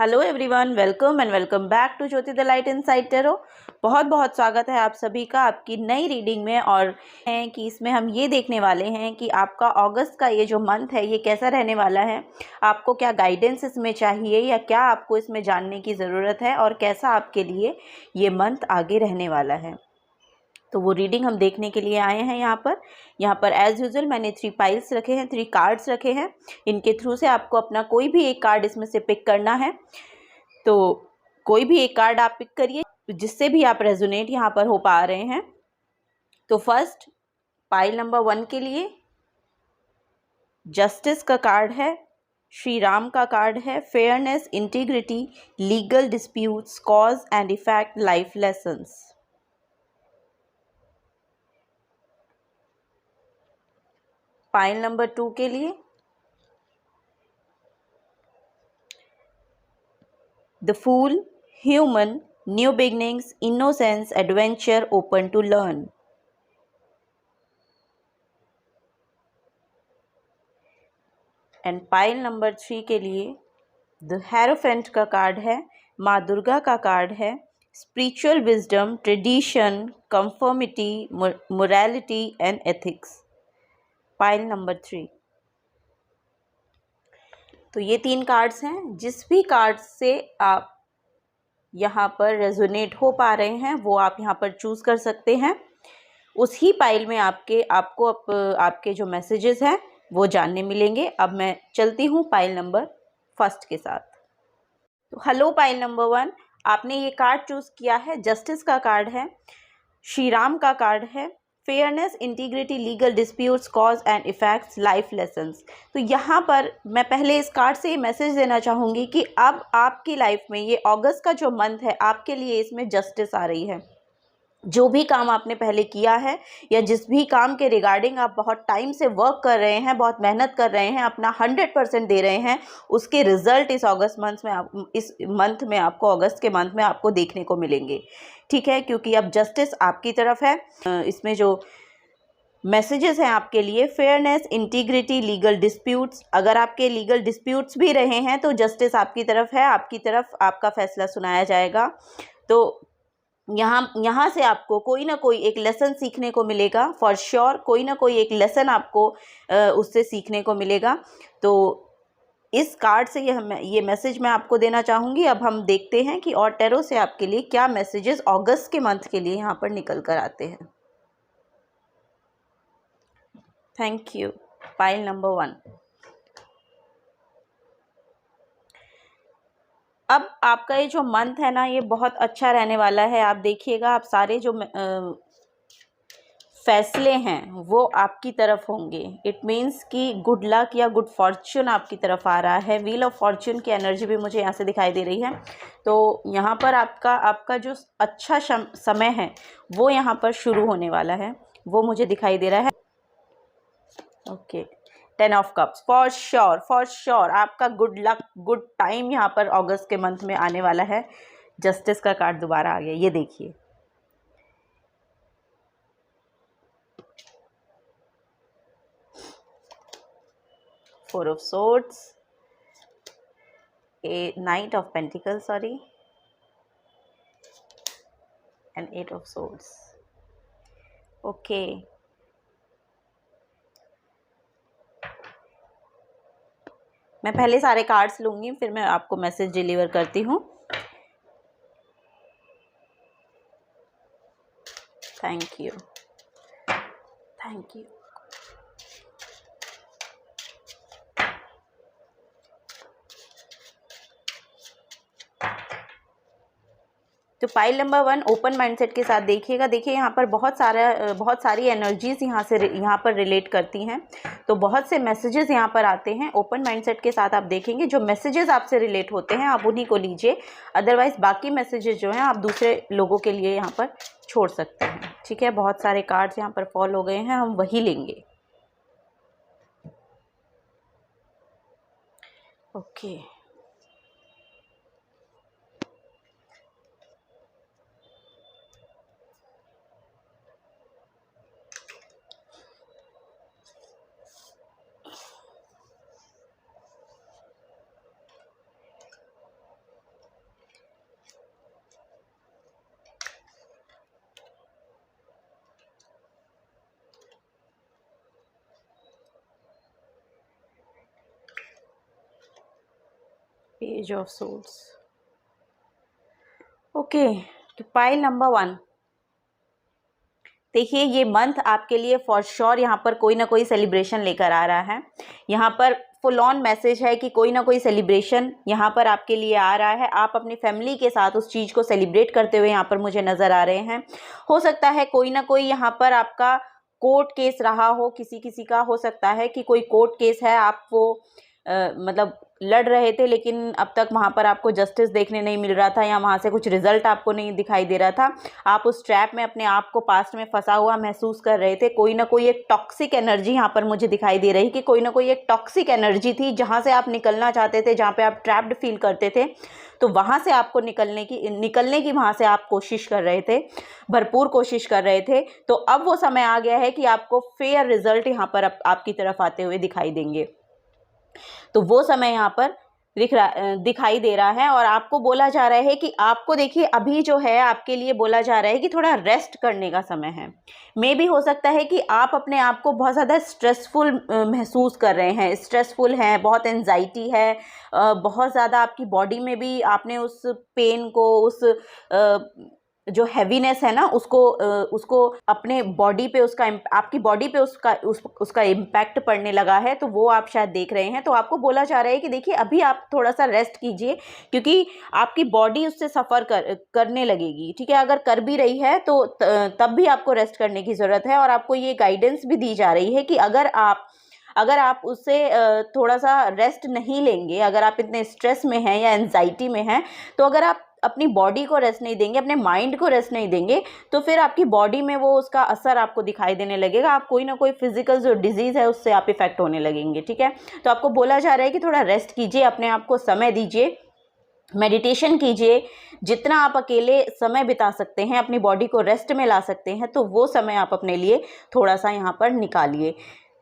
Hello everyone, welcome and welcome back to Jyoti the light inside tarot. बहुत बहुत स्वागत है आप सभी का आपकी नई रीडिंग में। और है कि इसमें हम ये देखने वाले हैं कि आपका अगस्त का ये जो मंथ है ये कैसा रहने वाला है, आपको क्या गाइडेंस इसमें चाहिए या क्या आपको इसमें जानने की ज़रूरत है और कैसा आपके लिए ये मंथ आगे रहने वाला है। तो वो रीडिंग हम देखने के लिए आए हैं यहाँ पर एज यूजुअल मैंने 3 पाइल्स रखे हैं, 3 कार्ड्स रखे हैं। इनके थ्रू से आपको अपना कोई भी एक कार्ड इसमें से पिक करना है। तो कोई भी एक कार्ड आप पिक करिए जिससे भी आप रेजोनेट यहाँ पर हो पा रहे हैं। तो फर्स्ट पाइल नंबर 1 के लिए जस्टिस का कार्ड है, श्री राम का कार्ड है, fairness, integrity, legal disputes, cause and effect, life lessons. Pile number 2 के लिए the fool, human, new beginnings, innocence, adventure, open to learn. And pile number 3 के लिए द हेरोफेंट का कार्ड है, माँ दुर्गा का कार्ड है, spiritual wisdom, tradition, conformity, morality and ethics. Pile number 3। तो ये 3 कार्ड्स हैं। जिस भी कार्ड से आप यहाँ पर रेजोनेट हो पा रहे हैं वो आप यहाँ पर चूज कर सकते हैं। उसी पाइल में आपके जो मैसेजेस हैं वो जानने मिलेंगे। अब मैं चलती हूँ पाइल नंबर 1 के साथ। तो हेलो पाइल नंबर 1, आपने ये कार्ड चूज किया है, जस्टिस का कार्ड है, श्री राम का कार्ड है, fairness, integrity, legal disputes, cause and effects, life lessons. तो यहाँ पर मैं पहले इस कार्ड से ये मैसेज देना चाहूँगी कि अब आपकी लाइफ में ये अगस्त का जो मंथ है आपके लिए इसमें जस्टिस आ रही है। जो भी काम आपने पहले किया है या जिस भी काम के रिगार्डिंग आप बहुत टाइम से वर्क कर रहे हैं, बहुत मेहनत कर रहे हैं, अपना 100% दे रहे हैं, उसके रिजल्ट इस मंथ में आपको अगस्त के मंथ में आपको देखने को मिलेंगे। ठीक है, क्योंकि अब जस्टिस आपकी तरफ है। इसमें जो मैसेजेस हैं आपके लिए, फेयरनेस, इंटीग्रिटी, लीगल डिस्प्यूट्स। अगर आपके लीगल डिस्प्यूट्स भी रहे हैं तो जस्टिस आपकी तरफ है, आपकी तरफ आपका फैसला सुनाया जाएगा। तो यहाँ से आपको कोई ना कोई एक लेसन सीखने को मिलेगा, फॉर श्योर कोई ना कोई एक लेसन आपको उससे सीखने को मिलेगा। तो इस कार्ड से ये मैसेज मैं आपको देना चाहूँगी। अब हम देखते हैं कि और टैरो से आपके लिए क्या मैसेजेस अगस्त के मंथ के लिए यहाँ पर निकल कर आते हैं। Thank you. Pile number 1। अब आपका ये जो मंथ है ना ये बहुत अच्छा रहने वाला है। आप देखिएगा, आप सारे जो फैसले हैं वो आपकी तरफ होंगे। इट मीन्स कि गुड लक या गुड फॉर्च्यून आपकी तरफ आ रहा है। व्हील ऑफ फॉर्च्यून की एनर्जी भी मुझे यहाँ से दिखाई दे रही है। तो यहाँ पर आपका जो अच्छा समय है वो यहाँ पर शुरू होने वाला है, वो मुझे दिखाई दे रहा है। Okay, 10 of cups, for sure आपका गुड लक, गुड टाइम यहाँ पर अगस्त के मंथ में आने वाला है। जस्टिस का कार्ड दोबारा आ गया, ये देखिए। Four of swords, a knight of pentacles, and 8 of swords. Okay, मैं पहले सारे कार्ड्स लूंगी फिर मैं आपको मैसेज डिलीवर करती हूँ। Thank you. तो पाइल नंबर 1 ओपन माइंडसेट के साथ देखिएगा। देखिए यहाँ पर बहुत सारी एनर्जीज यहाँ पर रिलेट करती हैं। तो बहुत से मैसेजेस यहाँ पर आते हैं। ओपन माइंडसेट के साथ आप देखेंगे जो मैसेजेस आपसे रिलेट होते हैं आप उन्हीं को लीजिए, अदरवाइज बाकी मैसेजेस जो हैं आप दूसरे लोगों के लिए यहाँ पर छोड़ सकते हैं। ठीक है, बहुत सारे कार्ड्स यहाँ पर फॉल हो गए हैं, हम वही लेंगे। Okay, page of source. Okay, तो पाइल नंबर 1, देखिए ये मंथ आपके लिए फॉर श्योर यहाँ पर कोई ना कोई सेलिब्रेशन लेकर आ रहा है। यहाँ पर फुल ऑन मैसेज है कि कोई ना कोई सेलिब्रेशन यहाँ पर आपके लिए आ रहा है। आप अपनी फैमिली के साथ उस चीज़ को सेलिब्रेट करते हुए यहाँ पर मुझे नज़र आ रहे हैं। हो सकता है कोई ना कोई यहाँ पर आपका कोर्ट केस रहा हो, किसी किसी का हो सकता है कि कोई कोर्ट केस है, आप वो मतलब लड़ रहे थे लेकिन अब तक वहाँ पर आपको जस्टिस देखने नहीं मिल रहा था या वहाँ से कुछ रिजल्ट आपको नहीं दिखाई दे रहा था। आप उस ट्रैप में अपने आप को पास्ट में फंसा हुआ महसूस कर रहे थे। कोई ना कोई एक टॉक्सिक एनर्जी यहाँ पर मुझे दिखाई दे रही कि कोई ना कोई एक टॉक्सिक एनर्जी थी जहाँ से आप निकलना चाहते थे, जहाँ पे आप ट्रैप्ड फील करते थे, तो वहाँ से आपको निकलने की वहाँ से आप कोशिश कर रहे थे, भरपूर कोशिश कर रहे थे। तो अब वो समय आ गया है कि आपको फेयर रिजल्ट यहाँ पर आपकी तरफ आते हुए दिखाई देंगे। तो वो समय यहाँ पर दिखाई दे रहा है और आपको बोला जा रहा है कि आपको देखिए अभी जो है आपके लिए बोला जा रहा है कि थोड़ा रेस्ट करने का समय है। मे भी हो सकता है कि आप अपने आप को बहुत ज़्यादा स्ट्रेसफुल महसूस कर रहे हैं, स्ट्रेसफुल हैं, बहुत एंजाइटी है, बहुत ज़्यादा आपकी बॉडी में भी आपने उस पेन को, उस जो हैवीनेस है ना उसको अपने बॉडी पे आपकी बॉडी पे उसका इम्पैक्ट पड़ने लगा है। तो वो आप शायद देख रहे हैं। तो आपको बोला जा रहा है कि देखिए अभी आप थोड़ा सा रेस्ट कीजिए क्योंकि आपकी बॉडी उससे सफ़र करने लगेगी। ठीक है, अगर कर भी रही है तो तब भी आपको रेस्ट करने की ज़रूरत है। और आपको ये गाइडेंस भी दी जा रही है कि अगर आप उससे थोड़ा सा रेस्ट नहीं लेंगे, अगर आप इतने स्ट्रेस में हैं या एंजाइटी में हैं, तो अगर आप अपनी बॉडी को रेस्ट नहीं देंगे, अपने माइंड को रेस्ट नहीं देंगे, तो फिर आपकी बॉडी में वो उसका असर आपको दिखाई देने लगेगा। आप कोई ना कोई फिजिकल जो डिजीज़ है उससे आप इफेक्ट होने लगेंगे। ठीक है, तो आपको बोला जा रहा है कि थोड़ा रेस्ट कीजिए, अपने आप को समय दीजिए, मेडिटेशन कीजिए। जितना आप अकेले समय बिता सकते हैं, अपनी बॉडी को रेस्ट में ला सकते हैं, तो वो समय आप अपने लिए थोड़ा सा यहाँ पर निकालिए।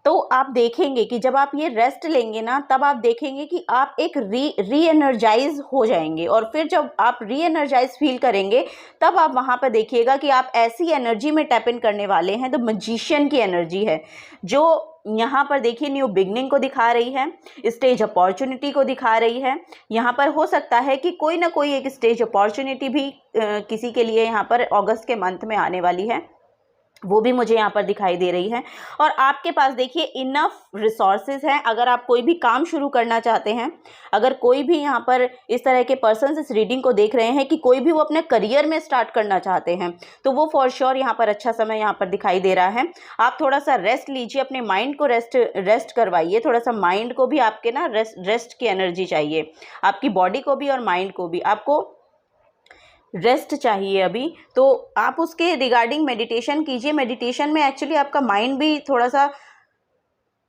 तो आप देखेंगे कि जब आप ये रेस्ट लेंगे ना, तब आप देखेंगे कि आप एक री एनर्जाइज हो जाएंगे। और फिर जब आप री एनर्जाइज फील करेंगे, तब आप वहाँ पर देखिएगा कि आप ऐसी एनर्जी में टैप इन करने वाले हैं। तो मैजिशियन की एनर्जी है जो यहाँ पर देखिए न्यू बिगनिंग को दिखा रही है, स्टेज अपॉर्चुनिटी को दिखा रही है। यहाँ पर हो सकता है कि कोई ना कोई एक स्टेज अपॉर्चुनिटी भी किसी के लिए यहाँ पर अगस्त के मंथ में आने वाली है, वो भी मुझे यहाँ पर दिखाई दे रही है। और आपके पास देखिए इनफ रिसोर्सेज हैं। अगर आप कोई भी काम शुरू करना चाहते हैं, अगर कोई भी यहाँ पर इस तरह के पर्सन इस रीडिंग को देख रहे हैं कि कोई भी वो अपने करियर में स्टार्ट करना चाहते हैं, तो वो फॉर श्योर यहाँ पर अच्छा समय यहाँ पर दिखाई दे रहा है। आप थोड़ा सा रेस्ट लीजिए, अपने माइंड को रेस्ट करवाइए। थोड़ा सा माइंड को भी आपके ना रेस्ट की एनर्जी चाहिए, आपकी बॉडी को भी और माइंड को भी आपको रेस्ट चाहिए अभी। तो आप उसके रिगार्डिंग मेडिटेशन कीजिए। मेडिटेशन में एक्चुअली आपका माइंड भी थोड़ा सा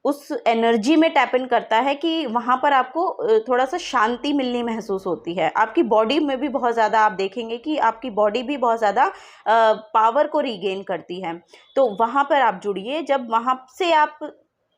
उस एनर्जी में टैप इन करता है कि वहाँ पर आपको थोड़ा सा शांति मिलनी महसूस होती है। आपकी बॉडी में भी बहुत ज़्यादा आप देखेंगे कि आपकी बॉडी भी बहुत ज़्यादा पावर को रीगेन करती है। तो वहाँ पर आप जुड़िए। जब वहाँ से आप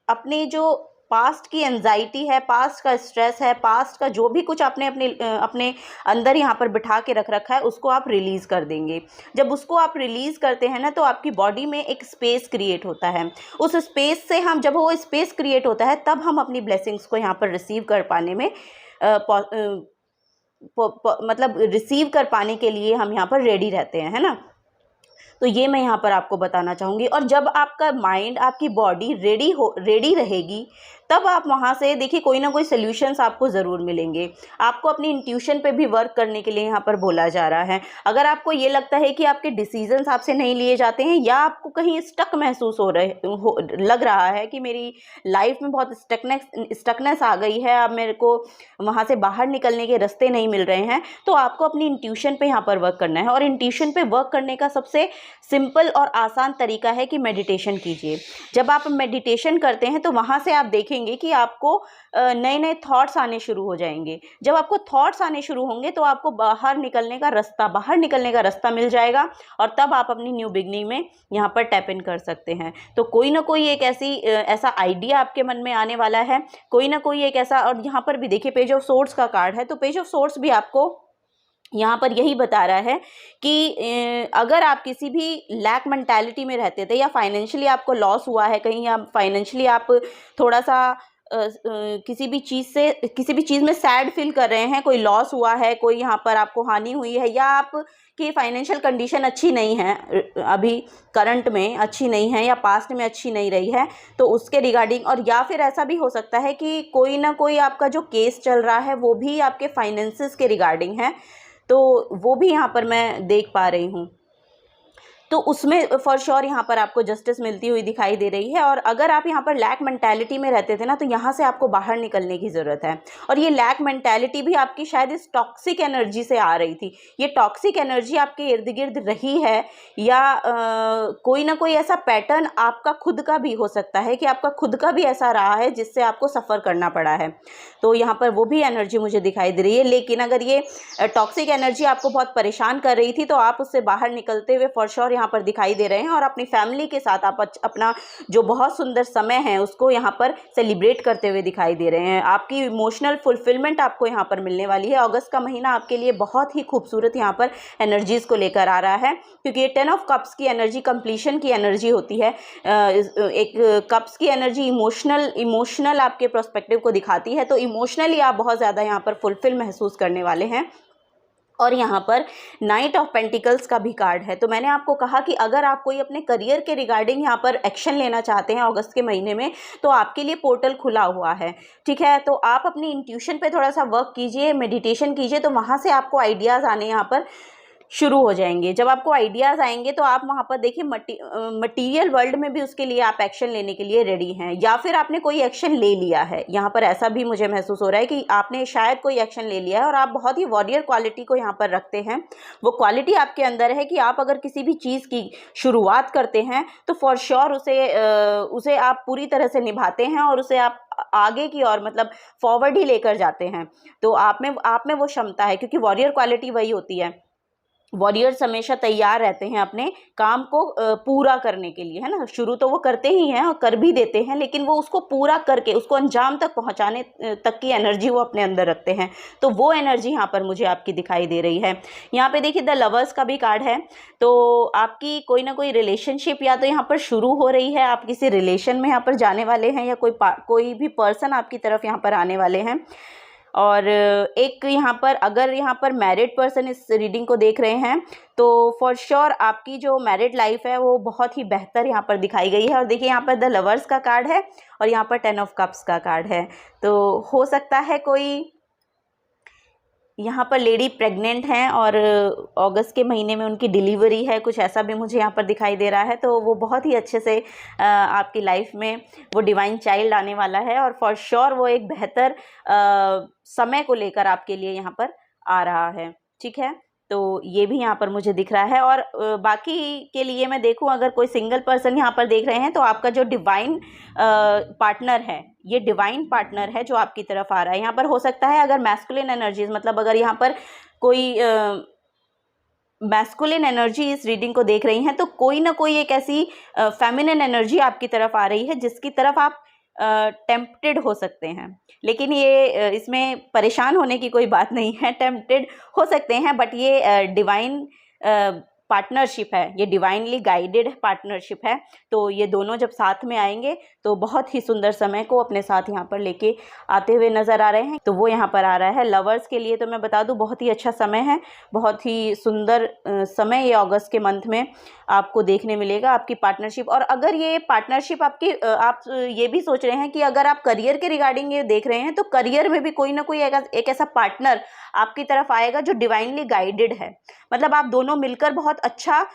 अपने जो पास्ट की एंजाइटी है, पास्ट का स्ट्रेस है, पास्ट का जो भी कुछ आपने अपने अंदर यहाँ पर बिठा के रख रखा है, उसको आप रिलीज़ कर देंगे। जब उसको आप रिलीज़ करते हैं ना, तो आपकी बॉडी में एक स्पेस क्रिएट होता है। उस स्पेस से जब वो स्पेस क्रिएट होता है, तब हम अपनी ब्लेसिंग्स को यहाँ पर रिसीव कर पाने में मतलब रिसीव कर पाने के लिए हम यहाँ पर रेडी रहते हैं, है ना। तो ये मैं यहाँ पर आपको बताना चाहूँगी। और जब आपका माइंड, आपकी बॉडी रेडी रहेगी, तब आप वहाँ से देखिए कोई ना कोई सॉल्यूशंस आपको ज़रूर मिलेंगे। आपको अपनी इंट्यूशन पे भी वर्क करने के लिए यहाँ पर बोला जा रहा है। अगर आपको ये लगता है कि आपके डिसीजंस आपसे नहीं लिए जाते हैं, या आपको कहीं स्टक महसूस लग रहा है कि मेरी लाइफ में बहुत स्टकनेस आ गई है, अब मेरे को वहाँ से बाहर निकलने के रास्ते नहीं मिल रहे हैं, तो आपको अपनी इंट्यूशन पे यहाँ पर वर्क करना है। और इंट्यूशन पे वर्क करने का सबसे सिंपल और आसान तरीका है कि मेडिटेशन कीजिए। जब आप मेडिटेशन करते हैं, तो वहाँ से आप देखेंगे कि आपको नए नए थॉट्स आने शुरू हो जाएंगे। जब आपको थॉट्स आने शुरू होंगे, तो आपको बाहर निकलने का रास्ता मिल जाएगा। और तब आप अपनी न्यू बिगनिंग में यहाँ पर टैप इन कर सकते हैं। तो कोई ना कोई एक ऐसा आइडिया आपके मन में आने वाला है, कोई ना कोई एक ऐसा। और यहाँ पर भी देखिए पेज ऑफ सोर्ड्स का कार्ड है, तो पेज ऑफ सोर्ड्स भी आपको यहाँ पर यही बता रहा है कि अगर आप किसी भी लैक मेंटालिटी में रहते थे, या फाइनेंशियली आपको लॉस हुआ है कहीं, या फाइनेंशियली आप थोड़ा सा किसी भी चीज़ में सैड फील कर रहे हैं, कोई लॉस हुआ है, कोई यहाँ पर आपको हानि हुई है, या आपकी फाइनेंशियल कंडीशन अच्छी नहीं है, अभी करंट में अच्छी नहीं है या पास्ट में अच्छी नहीं रही है, तो उसके रिगार्डिंग, और या फिर ऐसा भी हो सकता है कि कोई ना कोई आपका जो केस चल रहा है वो भी आपके फाइनेंसिस के रिगार्डिंग है, तो वो भी यहाँ पर मैं देख पा रही हूँ। तो उसमें फॉर श्योर यहाँ पर आपको जस्टिस मिलती हुई दिखाई दे रही है। और अगर आप यहाँ पर लैक मेंटालिटी में रहते थे ना, तो यहाँ से आपको बाहर निकलने की ज़रूरत है। और ये लैक मेंटालिटी भी आपकी शायद इस टॉक्सिक एनर्जी से आ रही थी। ये टॉक्सिक एनर्जी आपके इर्द गिर्द रही है, या कोई ना कोई ऐसा पैटर्न आपका खुद का भी हो सकता है कि आपका खुद का भी ऐसा रहा है जिससे आपको सफ़र करना पड़ा है। तो यहाँ पर वो भी एनर्जी मुझे दिखाई दे रही है। लेकिन अगर ये टॉक्सिक एनर्जी आपको बहुत परेशान कर रही थी, तो आप उससे बाहर निकलते हुए फॉर श्योर यहाँ पर दिखाई दे रहे हैं। और अपनी फैमिली के साथ आप अपना जो बहुत सुंदर समय है उसको यहाँ पर सेलिब्रेट करते हुए दिखाई दे रहे हैं। आपकी इमोशनल फुलफिलमेंट आपको यहाँ पर मिलने वाली है। अगस्त का महीना आपके लिए बहुत ही खूबसूरत यहाँ पर एनर्जीज़ को लेकर आ रहा है, क्योंकि ये 10 ऑफ कप्स की एनर्जी कंप्लीशन की एनर्जी होती है। एक कप्स की एनर्जी इमोशनल आपके प्रोस्पेक्टिव को दिखाती है। तो इमोशनली आप बहुत ज़्यादा यहाँ पर फुलफिल महसूस करने वाले हैं। और यहाँ पर नाइट ऑफ पेंटिकल्स का भी कार्ड है। तो मैंने आपको कहा कि अगर आप कोई अपने करियर के रिगार्डिंग यहाँ पर एक्शन लेना चाहते हैं अगस्त के महीने में, तो आपके लिए पोर्टल खुला हुआ है, ठीक है। तो आप अपनी इंट्यूशन पे थोड़ा सा वर्क कीजिए, मेडिटेशन कीजिए, तो वहाँ से आपको आइडियाज़ आने यहाँ पर शुरू हो जाएंगे। जब आपको आइडियाज़ आएंगे तो आप वहाँ पर देखिए मटीरियल वर्ल्ड में भी उसके लिए आप एक्शन लेने के लिए रेडी हैं, या फिर आपने कोई एक्शन ले लिया है। यहाँ पर ऐसा भी मुझे महसूस हो रहा है कि आपने शायद कोई एक्शन ले लिया है और आप बहुत ही वॉरियर क्वालिटी को यहाँ पर रखते हैं। वो क्वालिटी आपके अंदर है कि आप अगर किसी भी चीज़ की शुरुआत करते हैं तो फॉर श्योर उसे आप पूरी तरह से निभाते हैं और उसे आप आगे की ओर मतलब फॉरवर्ड ही लेकर जाते हैं। तो आप में वो क्षमता है, क्योंकि वॉरियर क्वालिटी वही होती है। वॉरियर्स हमेशा तैयार रहते हैं अपने काम को पूरा करने के लिए, है ना। शुरू तो वो करते ही हैं और कर भी देते हैं, लेकिन वो उसको पूरा करके उसको अंजाम तक पहुंचाने तक की एनर्जी वो अपने अंदर रखते हैं। तो वो एनर्जी यहाँ पर मुझे आपकी दिखाई दे रही है। यहाँ पे देखिए द लवर्स का भी कार्ड है। तो आपकी कोई ना कोई रिलेशनशिप या तो यहाँ पर शुरू हो रही है, आप किसी रिलेशन में यहाँ पर जाने वाले हैं, या कोई भी पर्सन आपकी तरफ यहाँ पर आने वाले हैं। और एक यहाँ पर अगर यहाँ पर मैरिड पर्सन इस रीडिंग को देख रहे हैं तो फॉर श्योर आपकी जो मैरिड लाइफ है वो बहुत ही बेहतर यहाँ पर दिखाई गई है। और देखिए यहाँ पर द लवर्स का कार्ड है और यहाँ पर 10 ऑफ कप्स का कार्ड है। तो हो सकता है कोई यहाँ पर लेडी प्रेग्नेंट हैं और अगस्त के महीने में उनकी डिलीवरी है, कुछ ऐसा भी मुझे यहाँ पर दिखाई दे रहा है। तो वो बहुत ही अच्छे से आपकी लाइफ में वो डिवाइन चाइल्ड आने वाला है और फॉर श्योर वो एक बेहतर समय को लेकर आपके लिए यहाँ पर आ रहा है, ठीक है। तो ये भी यहाँ पर मुझे दिख रहा है। और बाकी के लिए मैं देखूँ, अगर कोई सिंगल पर्सन यहाँ पर देख रहे हैं तो आपका जो डिवाइन पार्टनर है, ये डिवाइन पार्टनर है जो आपकी तरफ आ रहा है। यहाँ पर हो सकता है अगर मैस्कुलिन एनर्जीज, मतलब अगर यहाँ पर कोई मैस्कुलिन एनर्जी इस रीडिंग को देख रही हैं तो कोई ना कोई एक ऐसी फेमिनिन एनर्जी आपकी तरफ आ रही है जिसकी तरफ आप टेम्प्टेड हो सकते हैं। लेकिन ये इसमें परेशान होने की कोई बात नहीं है, टेम्प्टेड हो सकते हैं, बट ये डिवाइन पार्टनरशिप है, ये डिवाइनली गाइडेड पार्टनरशिप है। तो ये दोनों जब साथ में आएंगे तो बहुत ही सुंदर समय को अपने साथ यहाँ पर लेके आते हुए नज़र आ रहे हैं। तो वो यहाँ पर आ रहा है। लवर्स के लिए तो मैं बता दूँ बहुत ही अच्छा समय है, बहुत ही सुंदर समय ये अगस्त के मंथ में आपको देखने मिलेगा, आपकी पार्टनरशिप। और अगर ये पार्टनरशिप आपकी आप ये भी सोच रहे हैं कि अगर आप करियर के रिगार्डिंग ये देख रहे हैं तो करियर में भी कोई ना कोई एक ऐसा पार्टनर आपकी तरफ आएगा जो डिवाइनली गाइडेड है। मतलब आप दोनों मिलकर बहुत अच्छा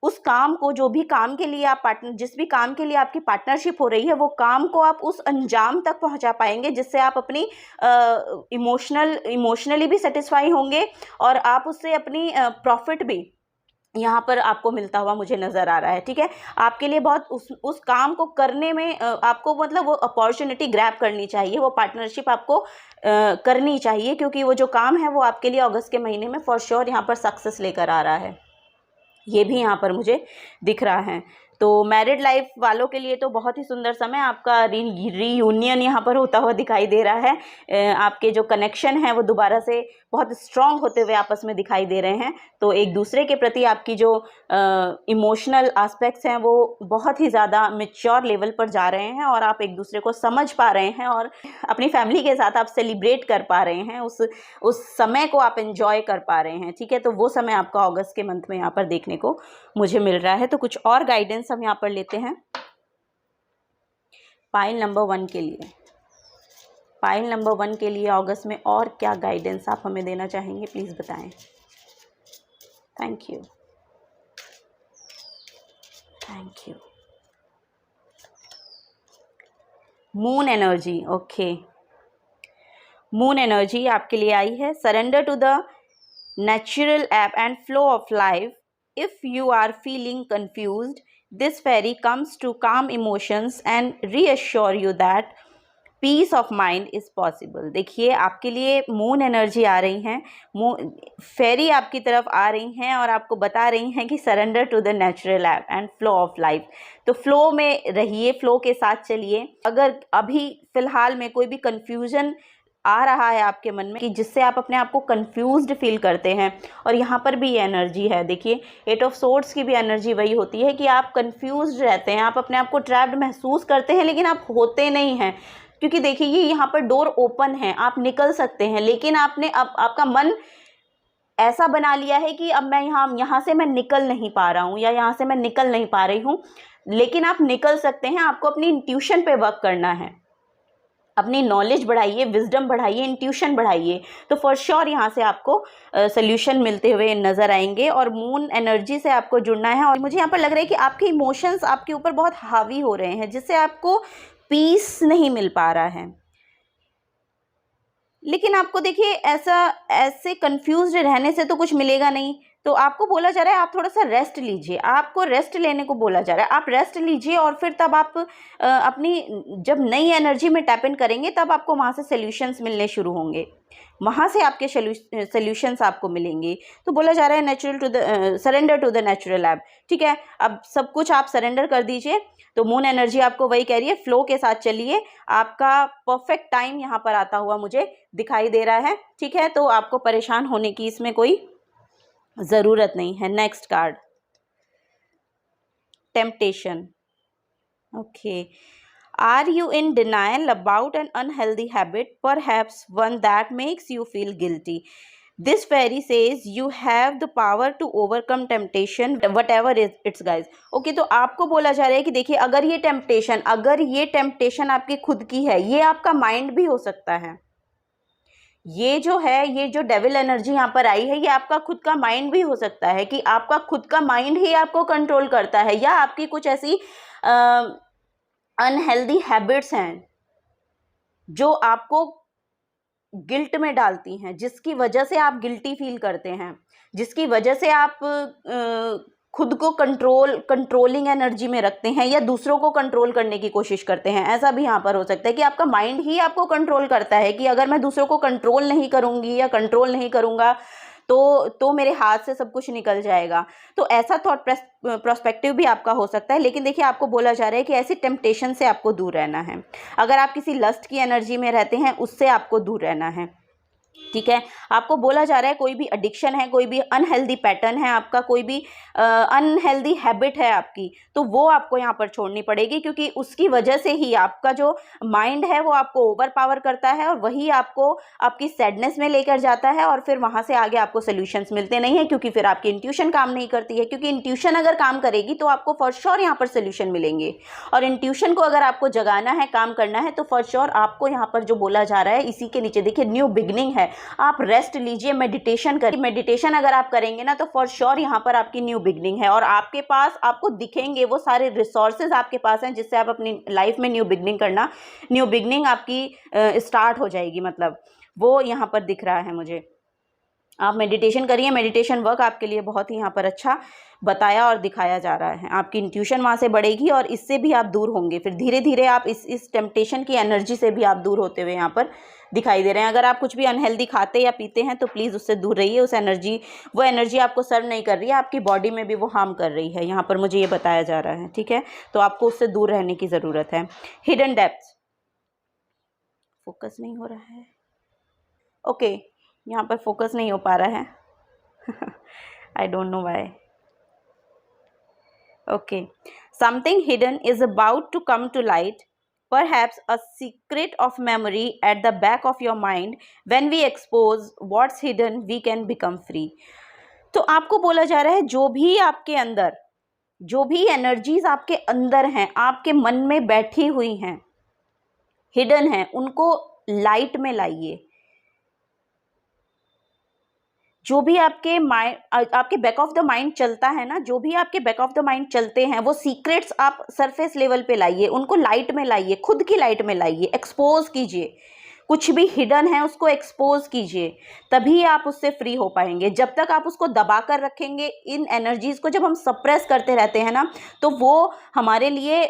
उस काम को, जो भी काम के लिए आप जिस भी काम के लिए आपकी पार्टनरशिप हो रही है, वो काम को आप उस अंजाम तक पहुंचा पाएंगे जिससे आप अपनी इमोशनली भी सेटिस्फाई होंगे और आप उससे अपनी प्रॉफिट भी यहाँ पर आपको मिलता हुआ मुझे नज़र आ रहा है, ठीक है। आपके लिए बहुत उस काम को करने में आपको मतलब वो अपॉर्चुनिटी ग्रैब करनी चाहिए, वो पार्टनरशिप आपको करनी चाहिए, क्योंकि वो जो काम है वो आपके लिए अगस्त के महीने में फॉर श्योर यहाँ पर सक्सेस लेकर आ रहा है। ये भी यहाँ पर मुझे दिख रहा है। तो मैरिड लाइफ वालों के लिए तो बहुत ही सुंदर समय, आपका रीयूनियन यहाँ पर होता हुआ दिखाई दे रहा है। आपके जो कनेक्शन है वो दोबारा से बहुत स्ट्रांग होते हुए आपस में दिखाई दे रहे हैं। तो एक दूसरे के प्रति आपकी जो इमोशनल एस्पेक्ट्स हैं वो बहुत ही ज़्यादा मैच्योर लेवल पर जा रहे हैं और आप एक दूसरे को समझ पा रहे हैं और अपनी फैमिली के साथ आप सेलिब्रेट कर पा रहे हैं, उस समय को आप एंजॉय कर पा रहे हैं। ठीक है, तो वो समय आपका अगस्त के मंथ में यहाँ पर देखने को मुझे मिल रहा है। तो कुछ और गाइडेंस हम यहाँ पर लेते हैं पाइल नंबर 1 के लिए। पाइल नंबर 1 के लिए अगस्त में और क्या गाइडेंस आप हमें देना चाहेंगे, प्लीज़ बताएं। Thank you, thank you. Moon energy, okay, moon energy आपके लिए आई है। Surrender to the natural ebb and flow of life. If you are feeling confused, this fairy comes to calm emotions and reassure you that peace of mind is possible. देखिए, आपके लिए moon energy आ रही हैं, फेरी आपकी तरफ आ रही हैं और आपको बता रही हैं कि surrender to the natural ebb and flow of life. तो फ्लो में रहिए, फ्लो के साथ चलिए। अगर अभी फ़िलहाल में कोई भी कन्फ्यूज़न आ रहा है आपके मन में कि जिससे आप अपने आप को कंफ्यूज्ड फील करते हैं, और यहाँ पर भी ये एनर्जी है। देखिए, 8 ऑफ सोर्ड्स की भी एनर्जी वही होती है कि आप कंफ्यूज्ड रहते हैं, आप अपने आप को ट्रैप्ड महसूस करते हैं, लेकिन आप होते नहीं हैं। क्योंकि देखिए, ये यहाँ पर डोर ओपन है, आप निकल सकते हैं, लेकिन आपने अब आपका मन ऐसा बना लिया है कि अब मैं यहाँ से मैं निकल नहीं पा रहा हूँ, या यहाँ से मैं निकल नहीं पा रही हूँ। लेकिन आप निकल सकते हैं। आपको अपनी इंट्यूशन पे वर्क करना है, अपनी नॉलेज बढ़ाइए, विजडम बढ़ाइए, इंट्यूशन बढ़ाइए, तो फॉर श्योर यहाँ से आपको सोल्यूशन मिलते हुए नज़र आएंगे। और मून एनर्जी से आपको जुड़ना है। और मुझे यहाँ पर लग रहा है कि आपके इमोशंस आपके ऊपर बहुत हावी हो रहे हैं, जिससे आपको पीस नहीं मिल पा रहा है। लेकिन आपको देखिए, ऐसे कंफ्यूज्ड रहने से तो कुछ मिलेगा नहीं। तो आपको बोला जा रहा है आप थोड़ा सा रेस्ट लीजिए, आपको रेस्ट लेने को बोला जा रहा है। आप रेस्ट लीजिए और फिर तब आप अपनी जब नई एनर्जी में टैप इन करेंगे, तब आपको वहाँ से सॉल्यूशंस मिलने शुरू होंगे, वहाँ से आपके सॉल्यूशंस आपको मिलेंगे। तो बोला जा रहा है surrender to the natural ebb. ठीक है, अब सब कुछ आप सरेंडर कर दीजिए। तो मून एनर्जी आपको वही कह रही है, फ्लो के साथ चलिए। आपका परफेक्ट टाइम यहाँ पर आता हुआ मुझे दिखाई दे रहा है। ठीक है, तो आपको परेशान होने की इसमें कोई ज़रूरत नहीं है। Next card, temptation. Okay, are you in denial about an unhealthy habit, perhaps one that makes you feel guilty? This fairy says you have the power to overcome temptation, whatever it's guys. Okay, तो आपको बोला जा रहा है कि देखिए, अगर ये टेम्पटेशन आपकी खुद की है, ये आपका माइंड भी हो सकता है। ये जो डेविल एनर्जी यहाँ पर आई है, ये आपका खुद का माइंड भी हो सकता है कि आपका खुद का माइंड ही आपको कंट्रोल करता है, या आपकी कुछ ऐसी अनहेल्दी हैबिट्स हैं जो आपको गिल्ट में डालती हैं, जिसकी वजह से आप गिल्टी फील करते हैं, जिसकी वजह से आप खुद को कंट्रोलिंग एनर्जी में रखते हैं, या दूसरों को कंट्रोल करने की कोशिश करते हैं। ऐसा भी यहाँ पर हो सकता है कि आपका माइंड ही आपको कंट्रोल करता है कि अगर मैं दूसरों को कंट्रोल नहीं करूँगी या कंट्रोल नहीं करूँगा तो मेरे हाथ से सब कुछ निकल जाएगा। तो ऐसा थॉट प्रोस्पेक्टिव भी आपका हो सकता है। लेकिन देखिए, आपको बोला जा रहा है कि ऐसी टेम्पटेशन से आपको दूर रहना है। अगर आप किसी लस्ट की एनर्जी में रहते हैं, उससे आपको दूर रहना है। ठीक है, आपको बोला जा रहा है कोई भी एडिक्शन है, कोई भी अनहेल्दी पैटर्न है आपका, कोई भी अनहेल्दी हैबिट है आपकी, तो वो आपको यहाँ पर छोड़नी पड़ेगी, क्योंकि उसकी वजह से ही आपका जो माइंड है वो आपको ओवर पावर करता है, और वही आपको आपकी सैडनेस में लेकर जाता है, और फिर वहाँ से आगे आपको सोल्यूशंस मिलते नहीं है, क्योंकि फिर आपकी इंट्यूशन काम नहीं करती है। क्योंकि इंट्यूशन अगर काम करेगी तो आपको फॉर श्योर यहाँ पर सोल्यूशन मिलेंगे, और इंट्यूशन को अगर आपको जगाना है, काम करना है, तो फॉर श्योर आपको यहाँ पर जो बोला जा रहा है, इसी के नीचे देखिए न्यू बिगनिंग है। आप रेस्ट लीजिए, मेडिटेशन करिए। मेडिटेशन अगर आप करेंगे ना, तो फॉर श्योर यहाँ पर आपकी न्यू बिगनिंग है, और आपके पास आपको दिखेंगे वो सारे रिसोर्सेज आपके पास हैं, जिससे आप अपनी लाइफ में न्यू बिगनिंग आपकी स्टार्ट हो जाएगी। मतलब वो यहाँ पर दिख रहा है मुझे। आप मेडिटेशन करिए, मेडिटेशन वर्क आपके लिए बहुत ही यहाँ पर अच्छा बताया और दिखाया जा रहा है। आपकी इंट्यूशन वहाँ से बढ़ेगी और इससे भी आप दूर होंगे। फिर धीरे धीरे आप इस टेम्पटेशन की एनर्जी से भी आप दूर होते हुए यहाँ पर दिखाई दे रहे हैं। अगर आप कुछ भी अनहेल्दी खाते या पीते हैं तो प्लीज़ उससे दूर रहिए। वो एनर्जी आपको सर्व नहीं कर रही है, आपकी बॉडी में भी वो हार्म कर रही है, यहाँ पर मुझे ये बताया जा रहा है। ठीक है, तो आपको उससे दूर रहने की ज़रूरत है। हिडन डेप्थ, फोकस नहीं हो रहा है, ओके यहाँ पर फोकस नहीं हो पा रहा है I don't know why. Okay, something hidden is about to come to light, perhaps a secret of memory at the back of your mind. When we expose what's hidden, we can become free. तो आपको बोला जा रहा है जो भी आपके अंदर, जो भी एनर्जीज आपके अंदर हैं, आपके मन में बैठी हुई हैं, हिडन हैं, उनको लाइट में लाइए। जो भी आपके बैक ऑफ द माइंड चलता है ना, जो भी आपके बैक ऑफ द माइंड चलते हैं, वो सीक्रेट्स आप सरफेस लेवल पे लाइए, उनको लाइट में लाइए, खुद की लाइट में लाइए, एक्सपोज कीजिए। कुछ भी हिडन है उसको एक्सपोज कीजिए, तभी आप उससे फ्री हो पाएंगे। जब तक आप उसको दबा कर रखेंगे, इन एनर्जीज को जब हम सप्रेस करते रहते हैं ना, तो वो हमारे लिए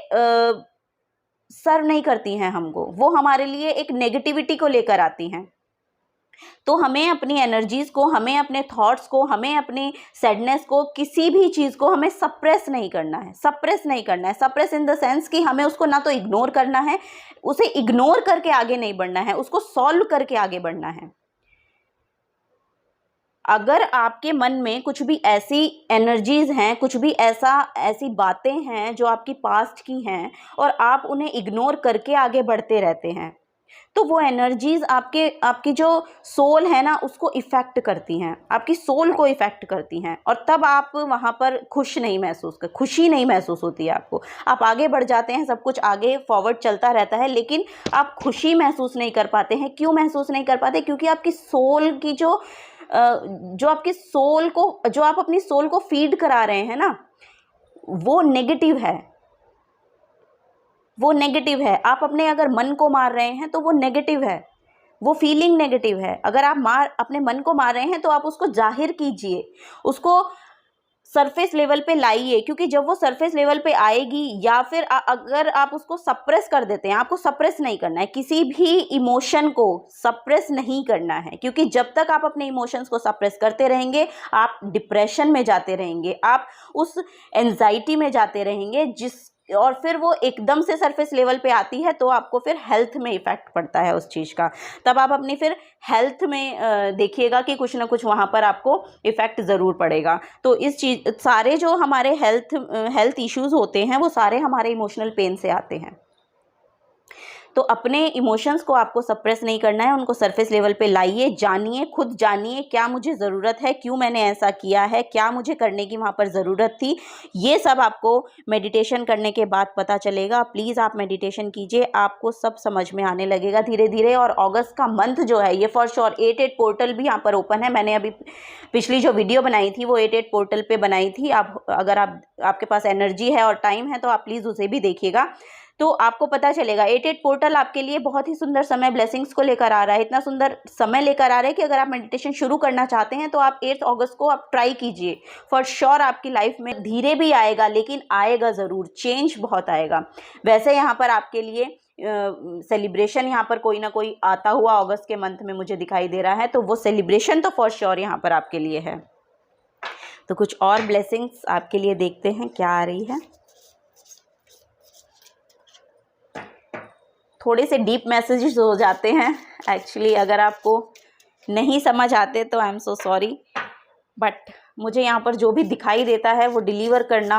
सर्व नहीं करती हैं हमको, वो हमारे लिए एक नेगेटिविटी को लेकर आती हैं। तो हमें अपनी एनर्जीज को, हमें अपने थॉट्स को, हमें अपनी सैडनेस को, किसी भी चीज़ को हमें सप्रेस नहीं करना है। सप्रेस नहीं करना है, सप्रेस इन द सेंस कि हमें उसको ना तो इग्नोर करना है, उसे इग्नोर करके आगे नहीं बढ़ना है, उसको सॉल्व करके आगे बढ़ना है। अगर आपके मन में कुछ भी ऐसी एनर्जीज हैं, कुछ भी ऐसी बातें हैं जो आपकी पास्ट की हैं और आप उन्हें इग्नोर करके आगे बढ़ते रहते हैं, तो वो एनर्जीज आपकी जो सोल है ना, उसको इफ़ेक्ट करती हैं, आपकी सोल को इफ़ेक्ट करती हैं, और तब आप वहाँ पर खुशी नहीं महसूस होती है आपको। आप आगे बढ़ जाते हैं, सब कुछ आगे फॉरवर्ड चलता रहता है, लेकिन आप खुशी महसूस नहीं कर पाते हैं। क्यों महसूस नहीं कर पाते? क्योंकि आपकी सोल की जो आप अपनी सोल को फीड करा रहे हैं ना, वो नेगेटिव है, वो नेगेटिव है। आप अपने अगर मन को मार रहे हैं तो वो नेगेटिव है, वो फीलिंग नेगेटिव है। अगर आप अपने मन को मार रहे हैं तो आप उसको जाहिर कीजिए, उसको सरफेस लेवल पे लाइए, क्योंकि जब वो सरफेस लेवल पे आएगी, या फिर अगर आप उसको सप्रेस कर देते हैं, आपको सप्रेस नहीं करना है, किसी भी इमोशन को सप्रेस नहीं करना है, क्योंकि जब तक आप अपने इमोशंस को सप्रेस करते रहेंगे, आप डिप्रेशन में जाते रहेंगे, आप उस एंजाइटी में जाते रहेंगे, और फिर वो एकदम से सरफेस लेवल पे आती है तो आपको फिर हेल्थ में इफ़ेक्ट पड़ता है उस चीज़ का। तब आप अपनी फिर हेल्थ में देखिएगा कि कुछ ना कुछ वहाँ पर आपको इफ़ेक्ट ज़रूर पड़ेगा। तो सारे जो हमारे हेल्थ इश्यूज़ होते हैं, वो सारे हमारे इमोशनल पेन से आते हैं। तो अपने इमोशंस को आपको सप्रेस नहीं करना है, उनको सरफेस लेवल पे लाइए, जानिए, खुद जानिए क्या मुझे ज़रूरत है, क्यों मैंने ऐसा किया है, क्या मुझे करने की वहाँ पर ज़रूरत थी। ये सब आपको मेडिटेशन करने के बाद पता चलेगा। प्लीज़ आप मेडिटेशन कीजिए, आपको सब समझ में आने लगेगा धीरे धीरे। और अगस्त का मंथ जो है ये फॉर श्योर 8 पोर्टल भी यहाँ पर ओपन है। मैंने अभी पिछली जो वीडियो बनाई थी वो 8 पोर्टल पर बनाई थी। अगर आपके पास एनर्जी है और टाइम है तो आप प्लीज़ उसे भी देखिएगा, तो आपको पता चलेगा। 8 पोर्टल आपके लिए बहुत ही सुंदर समय ब्लेसिंग्स को लेकर आ रहा है, इतना सुंदर समय लेकर आ रहा है कि अगर आप मेडिटेशन शुरू करना चाहते हैं तो आप 8 अगस्त को आप ट्राई कीजिए। फॉर श्योर आपकी लाइफ में धीरे भी आएगा, लेकिन आएगा ज़रूर, चेंज बहुत आएगा। वैसे यहाँ पर आपके लिए सेलिब्रेशन यहाँ पर कोई ना कोई आता हुआ अगस्त के मंथ में मुझे दिखाई दे रहा है, तो वो सेलिब्रेशन तो फॉर श्योर यहाँ पर आपके लिए है। तो कुछ और ब्लेसिंग्स आपके लिए देखते हैं क्या आ रही है। थोड़े से डीप मैसेजेस हो जाते हैं एक्चुअली, अगर आपको नहीं समझ आते तो I am so sorry, but मुझे यहाँ पर जो भी दिखाई देता है वो डिलीवर करना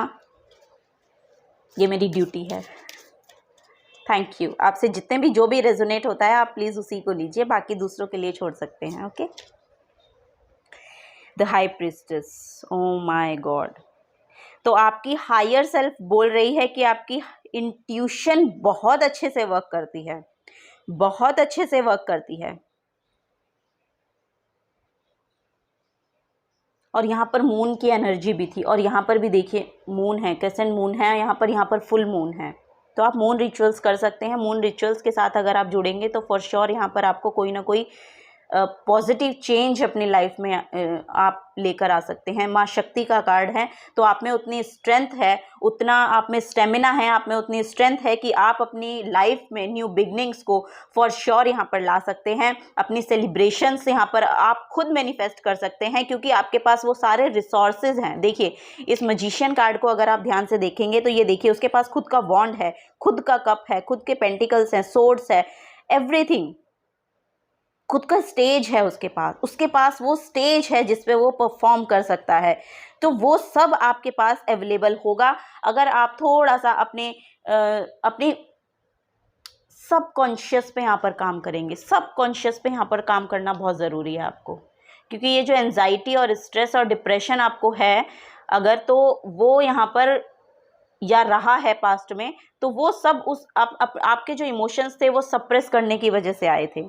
ये मेरी ड्यूटी है। Thank you. आपसे जितने भी जो भी रेजोनेट होता है आप प्लीज़ उसी को लीजिए, बाकी दूसरों के लिए छोड़ सकते हैं। Okay, the high priestess, oh my God. तो आपकी हायर सेल्फ बोल रही है कि आपकी इंट्यूशन बहुत अच्छे से वर्क करती है, बहुत अच्छे से वर्क करती है। और यहाँ पर मून की एनर्जी भी थी, और यहाँ पर भी देखिए मून है, क्रेसेंट मून है यहाँ पर फुल मून है। तो आप मून रिचुअल्स कर सकते हैं। मून रिचुअल्स के साथ अगर आप जुड़ेंगे तो फॉर श्योर यहाँ पर आपको कोई ना कोई पॉजिटिव चेंज अपनी लाइफ में आप लेकर आ सकते हैं। माँ शक्ति का कार्ड है, तो आप में उतनी स्ट्रेंथ है, उतना आप में स्टेमिना है, आप में उतनी स्ट्रेंथ है कि आप अपनी लाइफ में न्यू बिगनिंग्स को फॉर श्योर यहाँ पर ला सकते हैं। अपनी सेलिब्रेशंस यहाँ पर आप खुद मैनिफेस्ट कर सकते हैं, क्योंकि आपके पास वो सारे रिसोर्सेज हैं। देखिए, इस मैजिशियन कार्ड को अगर आप ध्यान से देखेंगे तो ये देखिए, उसके पास खुद का वॉन्ड है, खुद का कप है, खुद के पेंटिकल्स हैं, सोर्ड्स है, एवरीथिंग, खुद का स्टेज है उसके पास वो स्टेज है जिस पे वो परफॉर्म कर सकता है। तो वो सब आपके पास अवेलेबल होगा अगर आप थोड़ा सा अपने सबकॉन्शियस पे यहाँ पर काम करेंगे। सबकॉन्शियस पे यहाँ पर काम करना बहुत ज़रूरी है आपको, क्योंकि ये जो एंजाइटी और स्ट्रेस और डिप्रेशन आपको है अगर, तो वो यहाँ पर या रहा है पास्ट में, तो वो सब आपके जो इमोशंस थे वो सप्रेस करने की वजह से आए थे।